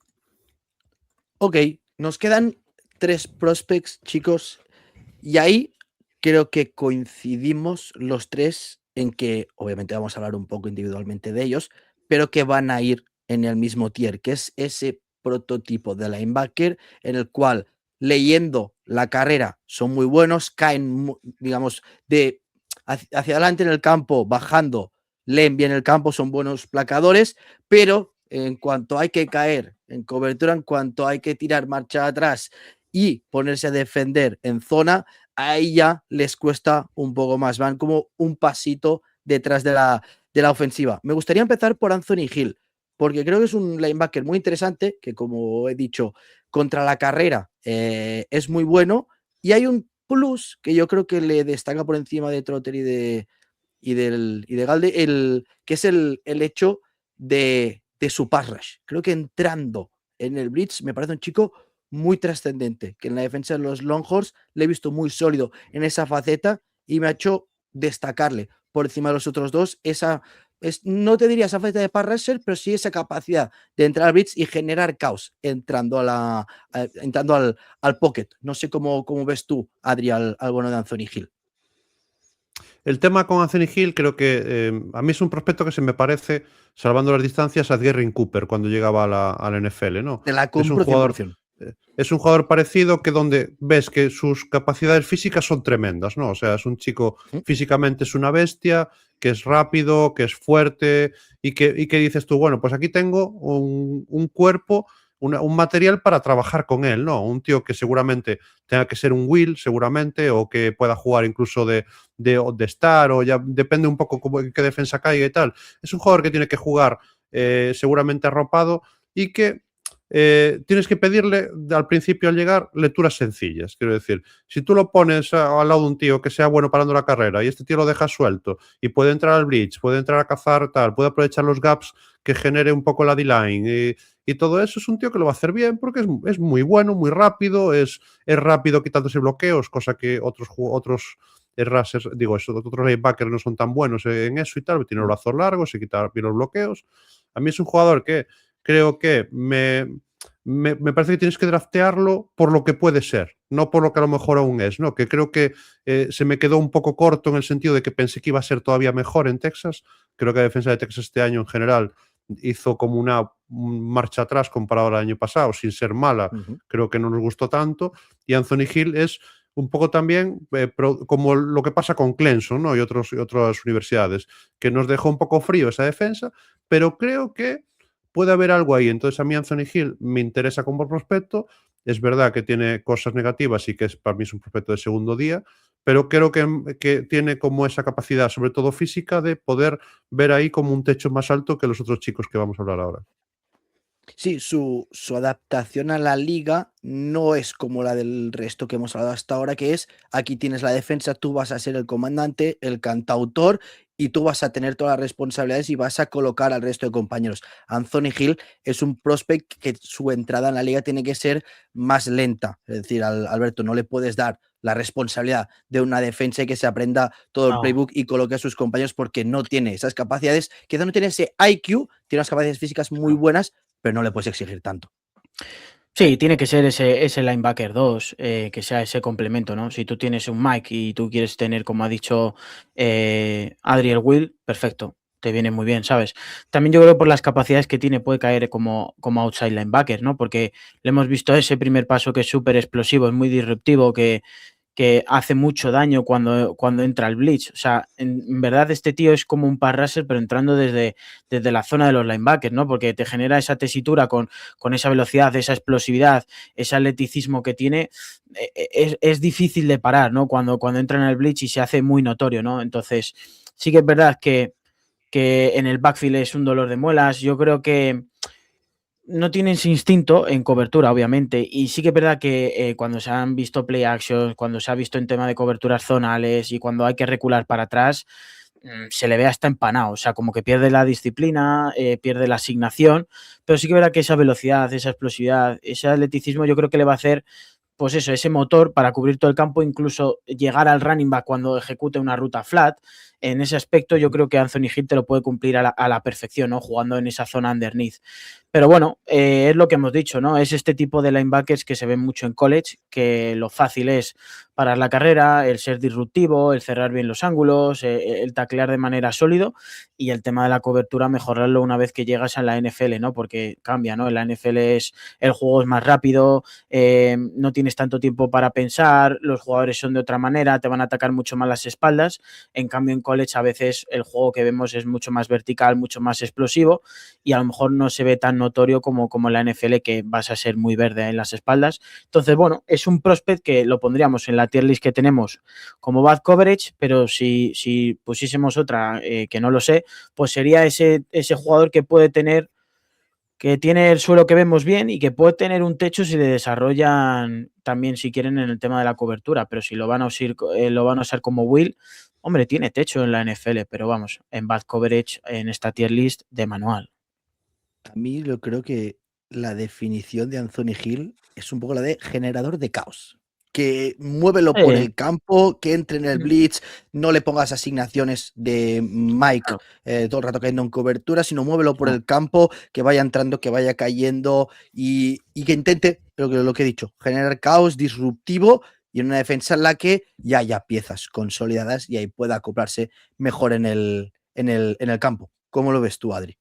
Ok, nos quedan 3 prospects, chicos, y ahí creo que coincidimos los 3 en que, obviamente vamos a hablar un poco individualmente de ellos, pero que van a ir en el mismo tier, que es ese prototipo de linebacker en el cual, leyendo la carrera, son muy buenos, caen, digamos, de hacia adelante en el campo, bajando, leen bien el campo, son buenos placadores, pero en cuanto hay que caer en cobertura, en cuanto hay que tirar marcha atrás y ponerse a defender en zona, ahí ya les cuesta un poco más, van como un pasito detrás de la ofensiva. Me gustaría empezar por Anthony Hill, porque creo que es un linebacker muy interesante, que como he dicho, contra la carrera es muy bueno, y hay un plus que yo creo que le destaca por encima de Trotter y de Galde, que es el hecho de su pass rush. Creo que entrando en el blitz me parece un chico muy trascendente, que en la defensa de los Longhorns le he visto muy sólido en esa faceta y me ha hecho destacarle por encima de los otros dos no te diría esa faceta de pass rusher, pero sí esa capacidad de entrar al blitz y generar caos entrando entrando al pocket. No sé cómo ves tú, Adri, al bueno de Anthony Hill. El tema con Anthony Hill creo que a mí es un prospecto que se me parece, salvando las distancias, a Gerrin Cooper cuando llegaba a la NFL, ¿no? Te la Es un compro jugador 100%. es un jugador parecido que donde ves que sus capacidades físicas son tremendas, ¿no? O sea, es un chico físicamente es una bestia, que es rápido, que es fuerte y que dices tú, bueno, pues aquí tengo un cuerpo, un material para trabajar con él, ¿no? Un tío que seguramente tenga que ser un will, seguramente, o que pueda jugar incluso de star, o ya depende un poco cómo, qué defensa caiga y tal. Es un jugador que tiene que jugar seguramente arropado y que tienes que pedirle al principio al llegar lecturas sencillas. Quiero decir, si tú lo pones al lado de un tío que sea bueno parando la carrera y este tío lo deja suelto y puede entrar al blitz, puede entrar a cazar tal, puede aprovechar los gaps que genere un poco la D-line y todo eso, es un tío que lo va a hacer bien porque es muy bueno, muy rápido, es rápido quitándose bloqueos, cosa que otros rushers, digo, otros linebackers no son tan buenos en eso y tal, tiene los brazos largos, se quita bien los bloqueos. A mí es un jugador que creo que me parece que tienes que draftearlo por lo que puede ser, no por lo que a lo mejor aún es, ¿no? Que creo que se me quedó un poco corto en el sentido de que pensé que iba a ser todavía mejor en Texas. Creo que la defensa de Texas este año en general hizo como una marcha atrás comparado al año pasado, sin ser mala. Creo que no nos gustó tanto. Y Anthony Hill es un poco también como lo que pasa con Clemson, ¿no? Y otras universidades, que nos dejó un poco frío esa defensa, pero creo que puede haber algo ahí. Entonces a mí Anthony Hill me interesa como prospecto. Es verdad que tiene cosas negativas y que para mí es un prospecto de segundo día, pero creo que tiene como esa capacidad, sobre todo física, de poder ver ahí como un techo más alto que los otros chicos que vamos a hablar ahora. Sí, su adaptación a la liga no es como la del resto que hemos hablado hasta ahora, que es aquí tienes la defensa, tú vas a ser el comandante, el cantautor y tú vas a tener todas las responsabilidades y vas a colocar al resto de compañeros. Anthony Hill es un prospect que su entrada en la liga tiene que ser más lenta. Es decir, Alberto, no le puedes dar la responsabilidad de una defensa y que se aprenda todo el playbook y coloque a sus compañeros porque no tiene esas capacidades, quizá no tiene ese IQ, tiene unas capacidades físicas muy buenas, pero no le puedes exigir tanto. Sí, tiene que ser ese linebacker 2, que sea ese complemento, ¿no? Si tú tienes un Mike y tú quieres tener, como ha dicho Adriel Will, perfecto, te viene muy bien, ¿sabes? También yo creo que por las capacidades que tiene puede caer como outside linebacker, ¿no? Porque le hemos visto ese primer paso que es súper explosivo, es muy disruptivo, que que hace mucho daño cuando entra el blitz. O sea, en verdad este tío es como un pass rusher, pero entrando desde la zona de los linebackers, ¿no? Porque te genera esa tesitura con esa velocidad, esa explosividad, ese atleticismo que tiene. Es difícil de parar, ¿no? Cuando entra en el blitz y se hace muy notorio, ¿no? Entonces, sí que es verdad que en el backfield es un dolor de muelas. Yo creo que no tiene ese instinto en cobertura, obviamente, y sí que es verdad que cuando se han visto play actions, cuando se ha visto en tema de coberturas zonales y cuando hay que recular para atrás, se le ve hasta empanado, o sea, como que pierde la disciplina, pierde la asignación, pero sí que es verdad que esa velocidad, esa explosividad, ese atleticismo yo creo que le va a hacer pues eso, ese motor para cubrir todo el campo, incluso llegar al running back cuando ejecute una ruta flat. En ese aspecto yo creo que Anthony Hill te lo puede cumplir a la perfección, ¿no? Jugando en esa zona underneath. Pero bueno, es lo que hemos dicho, ¿no? Es este tipo de linebackers que se ven mucho en college, que lo fácil es parar la carrera, el ser disruptivo, el cerrar bien los ángulos, el taclear de manera sólido y el tema de la cobertura mejorarlo una vez que llegas a la NFL, ¿no? Porque cambia, ¿no? En la NFL el juego es más rápido, no tienes tanto tiempo para pensar, los jugadores son de otra manera, te van a atacar mucho más las espaldas. En cambio, en college a veces el juego que vemos es mucho más vertical, mucho más explosivo y a lo mejor no se ve tan notorio como en la NFL, que vas a ser muy verde en las espaldas. Entonces, bueno, es un prospect que lo pondríamos en la tier list que tenemos como bad coverage, pero si pusiésemos otra que no lo sé, pues sería ese jugador que puede tener, que tiene el suelo que vemos bien y que puede tener un techo si le desarrollan también, si quieren, en el tema de la cobertura, pero si lo van a usar como Will, hombre, tiene techo en la NFL, pero vamos, en bad coverage, en esta tier list de manual. A mí yo creo que la definición de Anthony Hill es un poco la de generador de caos. Que muévelo por el campo, que entre en el blitz, no le pongas asignaciones de Mike todo el rato cayendo en cobertura, sino muévelo por el campo, que vaya entrando, que vaya cayendo y que intente, lo que he dicho, generar caos disruptivo y en una defensa en la que ya haya piezas consolidadas y ahí pueda acoplarse mejor en el campo. ¿Cómo lo ves tú, Adri?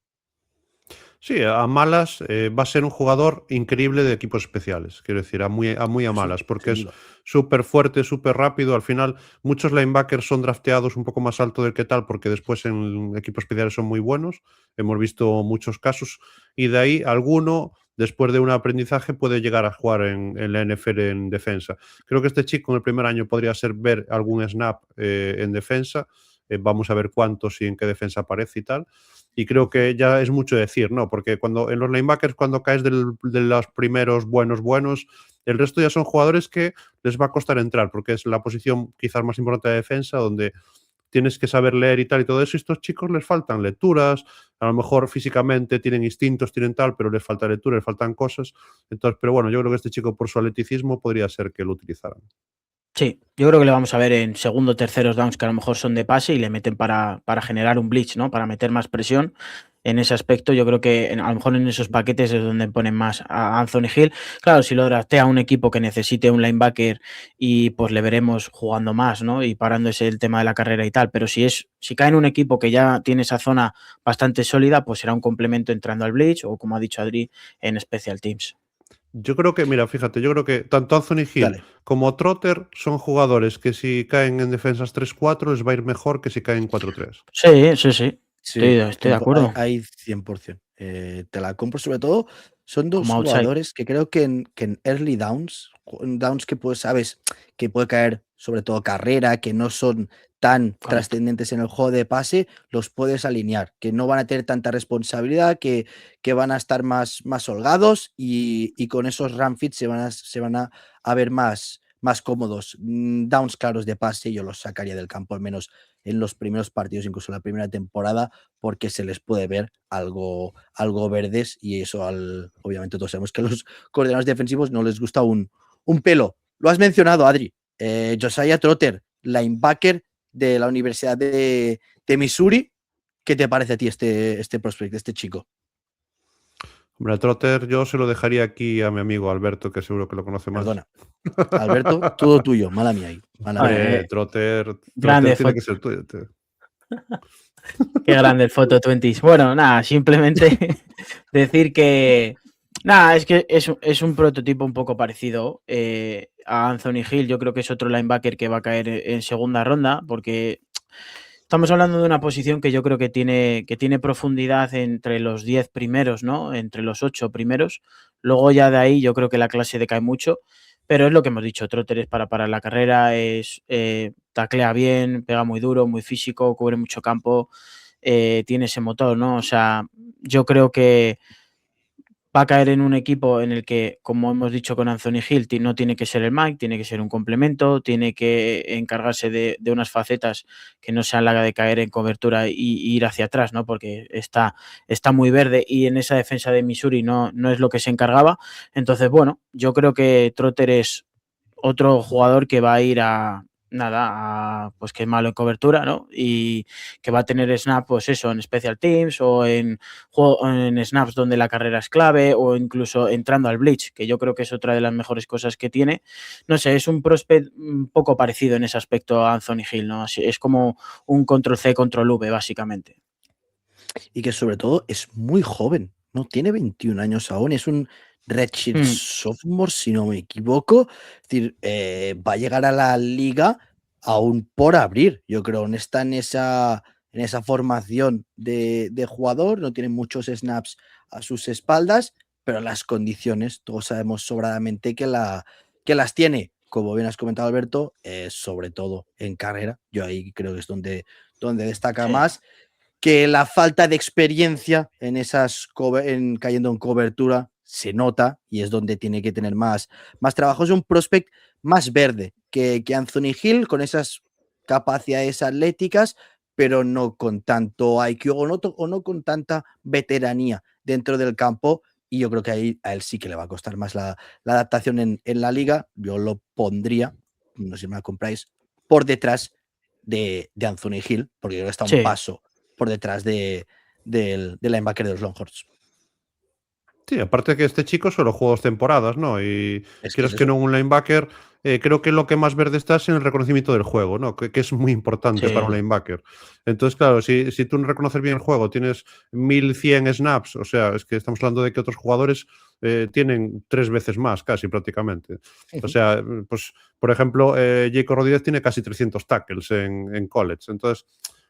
Sí, a malas va a ser un jugador increíble de equipos especiales, quiero decir, a muy a malas, porque es súper fuerte, súper rápido. Al final, muchos linebackers son drafteados un poco más alto del que tal, porque después en equipos especiales son muy buenos. Hemos visto muchos casos, y de ahí alguno, después de un aprendizaje, puede llegar a jugar en la NFL en defensa. Creo que este chico en el primer año podría ser ver algún snap en defensa. Vamos a ver cuántos y en qué defensa aparece y tal. Y creo que ya es mucho decir, ¿no? Porque en los linebackers, cuando caes de los primeros buenos, el resto ya son jugadores que les va a costar entrar, porque es la posición quizás más importante de defensa, donde tienes que saber leer y tal y todo eso. Y estos chicos les faltan lecturas, a lo mejor físicamente tienen instintos, tienen tal, pero les falta lectura, les faltan cosas. Entonces, pero bueno, yo creo que este chico por su atleticismo podría ser que lo utilizaran. Sí, yo creo que le vamos a ver en segundo, terceros downs que a lo mejor son de pase y le meten para generar un blitz, ¿no? Para meter más presión. En ese aspecto, yo creo que a lo mejor en esos paquetes es donde ponen más a Anthony Hill. Claro, si lo draftea un equipo que necesite un linebacker y pues le veremos jugando más, ¿no? Y parándose el tema de la carrera y tal. Pero si cae en un equipo que ya tiene esa zona bastante sólida, pues será un complemento entrando al blitz o, como ha dicho Adri, en special teams. Yo creo que, mira, fíjate, yo creo que tanto Anthony Hill como Trotter son jugadores que si caen en defensas 3-4 les va a ir mejor que si caen 4-3. Sí. Estoy de acuerdo. Hay 100%. Te la compro, sobre todo. Son dos Como outside. jugadores que creo que en early downs que pues sabes que puede caer sobre todo carrera, que no son tan trascendentes en el juego de pase, los puedes alinear, que no van a tener tanta responsabilidad, que van a estar más holgados y con esos run fits se van a ver más cómodos. Downs claros de pase yo los sacaría del campo, al menos en los primeros partidos, incluso en la primera temporada, porque se les puede ver algo verdes y eso obviamente todos sabemos que a los coordinadores defensivos no les gusta un pelo. Lo has mencionado, Adri. Josiah Trotter, linebacker de la Universidad de Missouri. ¿Qué te parece a ti este prospect, este chico? Hombre, Trotter yo se lo dejaría aquí a mi amigo Alberto, que seguro que lo conoce más. Perdona. Alberto, todo tuyo. Mala mía ahí. Trotter grande tiene que ser tuyo. Qué grande el Photo 20s. Bueno, nada, simplemente decir que... Nada, es que es un prototipo un poco parecido. a Anthony Hill, yo creo que es otro linebacker que va a caer en segunda ronda, porque estamos hablando de una posición que yo creo que tiene profundidad entre los 10 primeros, ¿no? Entre los 8 primeros. Luego ya de ahí yo creo que la clase decae mucho, pero es lo que hemos dicho, Trotter es para parar la carrera, taclea bien, pega muy duro, muy físico, cubre mucho campo, tiene ese motor, ¿no? O sea, yo creo que va a caer en un equipo en el que, como hemos dicho con Anthony Hill, no tiene que ser el Mike, tiene que ser un complemento, tiene que encargarse de unas facetas que no sean la de caer en cobertura y ir hacia atrás, ¿no? Porque está muy verde y en esa defensa de Missouri no es lo que se encargaba. Entonces, bueno, yo creo que Trotter es otro jugador que va a ir pues que es malo en cobertura, ¿no? Y que va a tener snap, pues eso, en special teams o en snaps donde la carrera es clave o incluso entrando al blitz, que yo creo que es otra de las mejores cosas que tiene. No sé, es un prospect un poco parecido en ese aspecto a Anthony Hill, ¿no? Es como un control C, control V, básicamente. Y que sobre todo es muy joven, ¿no? Tiene 21 años aún, es un redshirt sophomore, si no me equivoco. Es decir, va a llegar a la liga aún por abrir. Yo creo, no está en esa formación de jugador, no tiene muchos snaps a sus espaldas, pero las condiciones, todos sabemos sobradamente que las tiene. Como bien has comentado, Alberto, sobre todo en carrera. Yo ahí creo que es donde destaca más. Que la falta de experiencia en cayendo en cobertura se nota y es donde tiene que tener más trabajo. Es un prospect más verde que Anthony Hill, con esas capacidades atléticas, pero no con tanto IQ o no con tanta veteranía dentro del campo. Y yo creo que ahí a él sí que le va a costar más la adaptación en la liga. Yo lo pondría, no sé si me la compráis, por detrás de Anthony Hill, porque creo que está un paso por detrás del linebacker de los Longhorns. Sí, aparte que este chico solo juega 2 temporadas, ¿no? Y quieres que no un linebacker, creo que lo que más verde está es en el reconocimiento del juego, ¿no? Que es muy importante para un linebacker. Entonces, claro, si tú no reconoces bien el juego, tienes 1100 snaps, o sea, es que estamos hablando de que otros jugadores tienen 3 veces más, casi prácticamente. O sea, pues, por ejemplo, Jacob Rodríguez tiene casi 300 tackles en college. Entonces,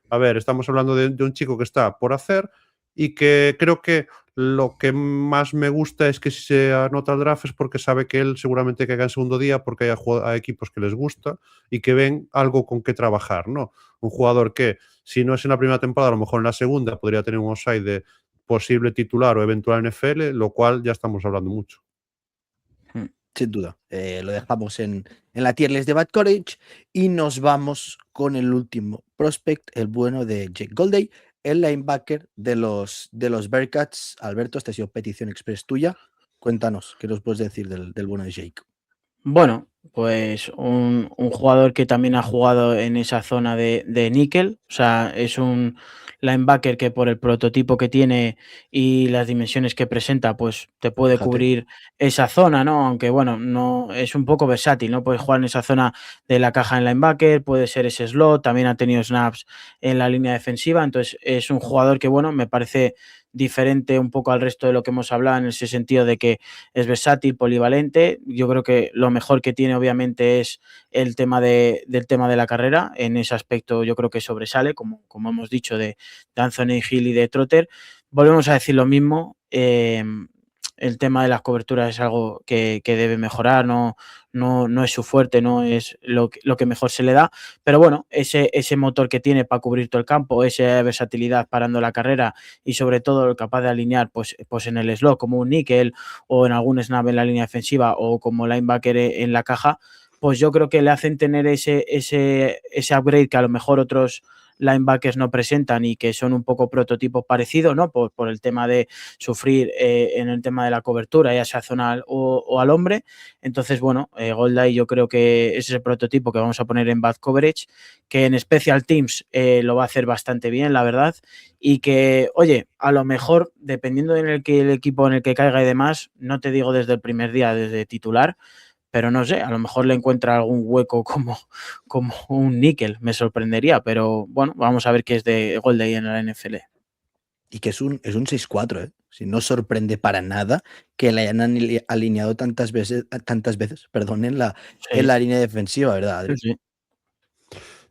a ver, estamos hablando de un chico que está por hacer y que creo que lo que más me gusta es que si se anota al draft es porque sabe que él seguramente caiga en segundo día porque hay equipos que les gusta y que ven algo con que trabajar, ¿no? Un jugador que, si no es en la primera temporada, a lo mejor en la segunda podría tener un upside de posible titular o eventual NFL, lo cual ya estamos hablando mucho. Sin duda. Lo dejamos en la tier list de Bad Courage y nos vamos con el último prospect, el bueno de Jake Golday, el linebacker de los Bearcats. Alberto, esta ha sido petición express tuya. Cuéntanos, ¿qué nos puedes decir del bueno de Jake? Bueno, pues un jugador que también ha jugado en esa zona de níquel, o sea, es un linebacker que por el prototipo que tiene y las dimensiones que presenta, pues te puede cubrir esa zona, ¿no? Aunque bueno, no es un poco versátil, ¿no? Puedes jugar en esa zona de la caja en linebacker, puede ser ese slot, también ha tenido snaps en la línea defensiva, entonces es un jugador que, bueno, me parece diferente un poco al resto de lo que hemos hablado en ese sentido de que es versátil, polivalente. Yo creo que lo mejor que tiene obviamente es el tema del tema de la carrera. En ese aspecto yo creo que sobresale, como hemos dicho, de Anthony Hill y de Trotter. Volvemos a decir lo mismo. El tema de las coberturas es algo que debe mejorar, no es su fuerte, no es lo que mejor se le da, pero bueno, ese motor que tiene para cubrir todo el campo, esa versatilidad parando la carrera y sobre todo capaz de alinear pues en el slot como un níquel o en algún snap en la línea defensiva o como linebacker en la caja, pues yo creo que le hacen tener ese upgrade que a lo mejor otros linebackers no presentan y que son un poco prototipos parecidos, ¿no? Por el tema de sufrir en el tema de la cobertura, ya sea zonal o al hombre. Entonces, bueno, Golday yo creo que es el prototipo que vamos a poner en bad coverage, que en special teams lo va a hacer bastante bien, la verdad, y que, oye, a lo mejor, dependiendo en el equipo en el que caiga y demás, no te digo desde el primer día, desde titular, pero no sé, a lo mejor le encuentra algún hueco como un níquel, me sorprendería, pero bueno, vamos a ver qué es de Golday en la NFL. Y que es un 6-4, ¿eh? Si no sorprende para nada que la hayan alineado tantas veces, perdón, en la Sí, línea defensiva, ¿verdad, sí, Adri? sí.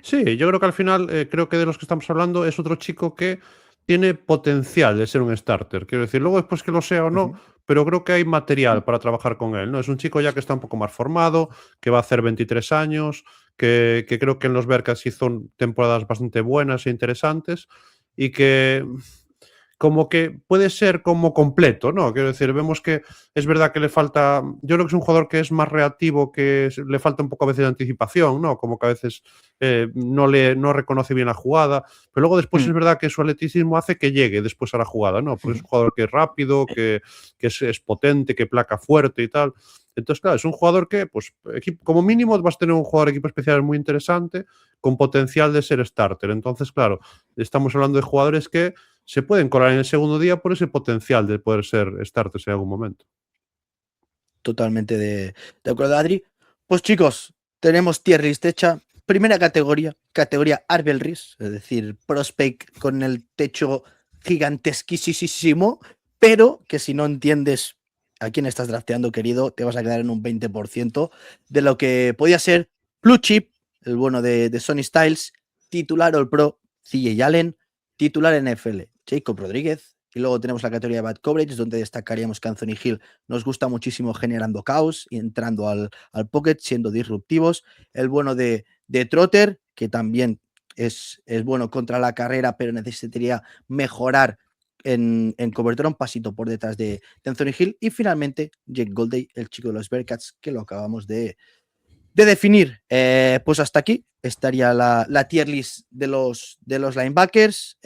Sí, yo creo que al final, creo que de los que estamos hablando es otro chico que tiene potencial de ser un starter. Quiero decir, luego después que lo sea o no, Ujú. pero creo que hay material para trabajar con él, ¿no? Es un chico ya que está un poco más formado, que va a hacer 23 años, que creo que en los Bercas hizo temporadas bastante buenas e interesantes y que como que puede ser como completo, ¿no? Quiero decir, vemos que es verdad que le falta, yo creo que es un jugador que es más reactivo, que le falta un poco a veces de anticipación, ¿no? Como que a veces no reconoce bien la jugada, pero luego después Mm. es verdad que su atleticismo hace que llegue después a la jugada, ¿no? Porque es un jugador que es rápido, que es potente, que placa fuerte y tal. Entonces, claro, es un jugador que, pues, como mínimo vas a tener un jugador de equipo especial muy interesante, con potencial de ser starter. Entonces, claro, estamos hablando de jugadores que se pueden colar en el segundo día por ese potencial de poder ser starters en algún momento. Totalmente de acuerdo, Adri. Pues chicos, tenemos tier list hecha. Primera categoría Arbelris, es decir, prospect con el techo gigantesquísimo, pero que si no entiendes a quién estás drafteando, querido, te vas a quedar en un 20% de lo que podía ser Blue Chip, el bueno de Sonny Styles, titular All Pro, CJ Allen, titular NFL, Jacob Rodríguez, y luego tenemos la categoría de Bad Coverage, donde destacaríamos que Anthony Hill nos gusta muchísimo generando caos y entrando al pocket, siendo disruptivos. El bueno de Trotter, que también es bueno contra la carrera, pero necesitaría mejorar en cobertura, un pasito por detrás de Anthony Hill. Y finalmente, Jake Goldey, el chico de los Bearcats, que lo acabamos de definir. Pues hasta aquí estaría la tier list de los linebackers.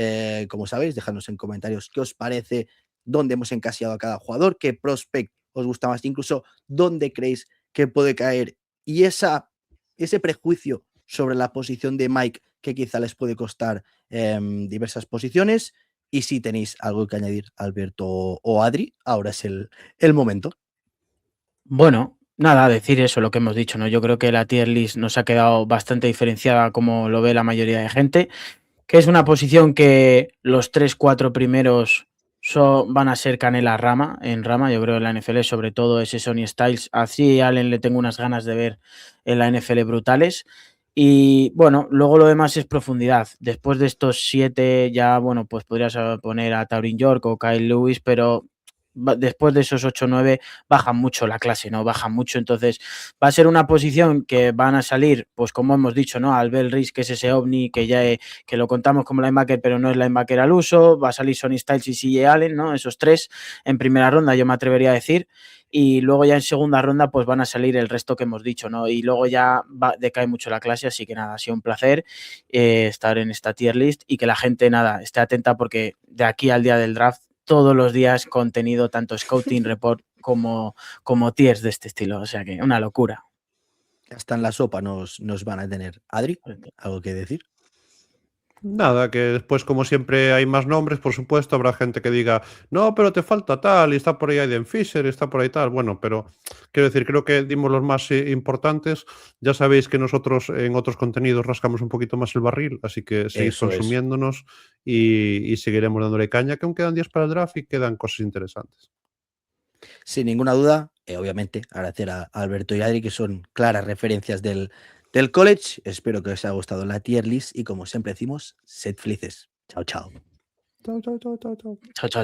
Como sabéis, dejadnos en comentarios qué os parece, dónde hemos encasillado a cada jugador, qué prospect os gusta más, incluso dónde creéis que puede caer, y ese prejuicio sobre la posición de Mike que quizá les puede costar diversas posiciones. Y si tenéis algo que añadir, Alberto o Adri, ahora es el momento. Bueno, nada, decir eso, lo que hemos dicho, ¿no? Yo creo que la tier list nos ha quedado bastante diferenciada como lo ve la mayoría de gente, que es una posición que los 3, 4 primeros van a ser canela rama, en rama, yo creo en la NFL, sobre todo ese Sonny Styles. Así Allen le tengo unas ganas de ver en la NFL brutales. Y bueno, luego lo demás es profundidad. Después de estos 7 ya, bueno, pues podrías poner a Taurin York o Kyle Lewis, pero después de esos 8 o 9 bajan mucho la clase, ¿no? Bajan mucho, entonces va a ser una posición que van a salir, pues como hemos dicho, ¿no? Albert Reese, que es ese ovni que ya que lo contamos como linebacker, pero no es linebacker al uso. Va a salir Sonny Styles y CJ Allen, ¿no? Esos 3 en primera ronda, yo me atrevería a decir. Y luego ya en segunda ronda, pues van a salir el resto que hemos dicho, ¿no? Y luego ya decae mucho la clase, así que nada, ha sido un placer estar en esta tier list y que la gente, nada, esté atenta porque de aquí al día del draft, todos los días contenido, tanto Scouting Report como tiers de este estilo, o sea que una locura. Hasta en la sopa nos van a tener. Adri, ¿algo que decir? Nada, que después, como siempre, hay más nombres, por supuesto. Habrá gente que diga, no, pero te falta tal, y está por ahí Aiden Fisher, y está por ahí tal. Bueno, pero quiero decir, creo que dimos los más importantes. Ya sabéis que nosotros en otros contenidos rascamos un poquito más el barril, así que seguid Eso es. consumiéndonos y seguiremos dándole caña, que aún quedan días para el draft y quedan cosas interesantes. Sin ninguna duda, obviamente, agradecer a Alberto y Adri, que son claras referencias del college. Espero que os haya gustado la tier list y, como siempre decimos, sed felices. Chao, chao. Chao, chao, chao, chao, chao. Chao, chao.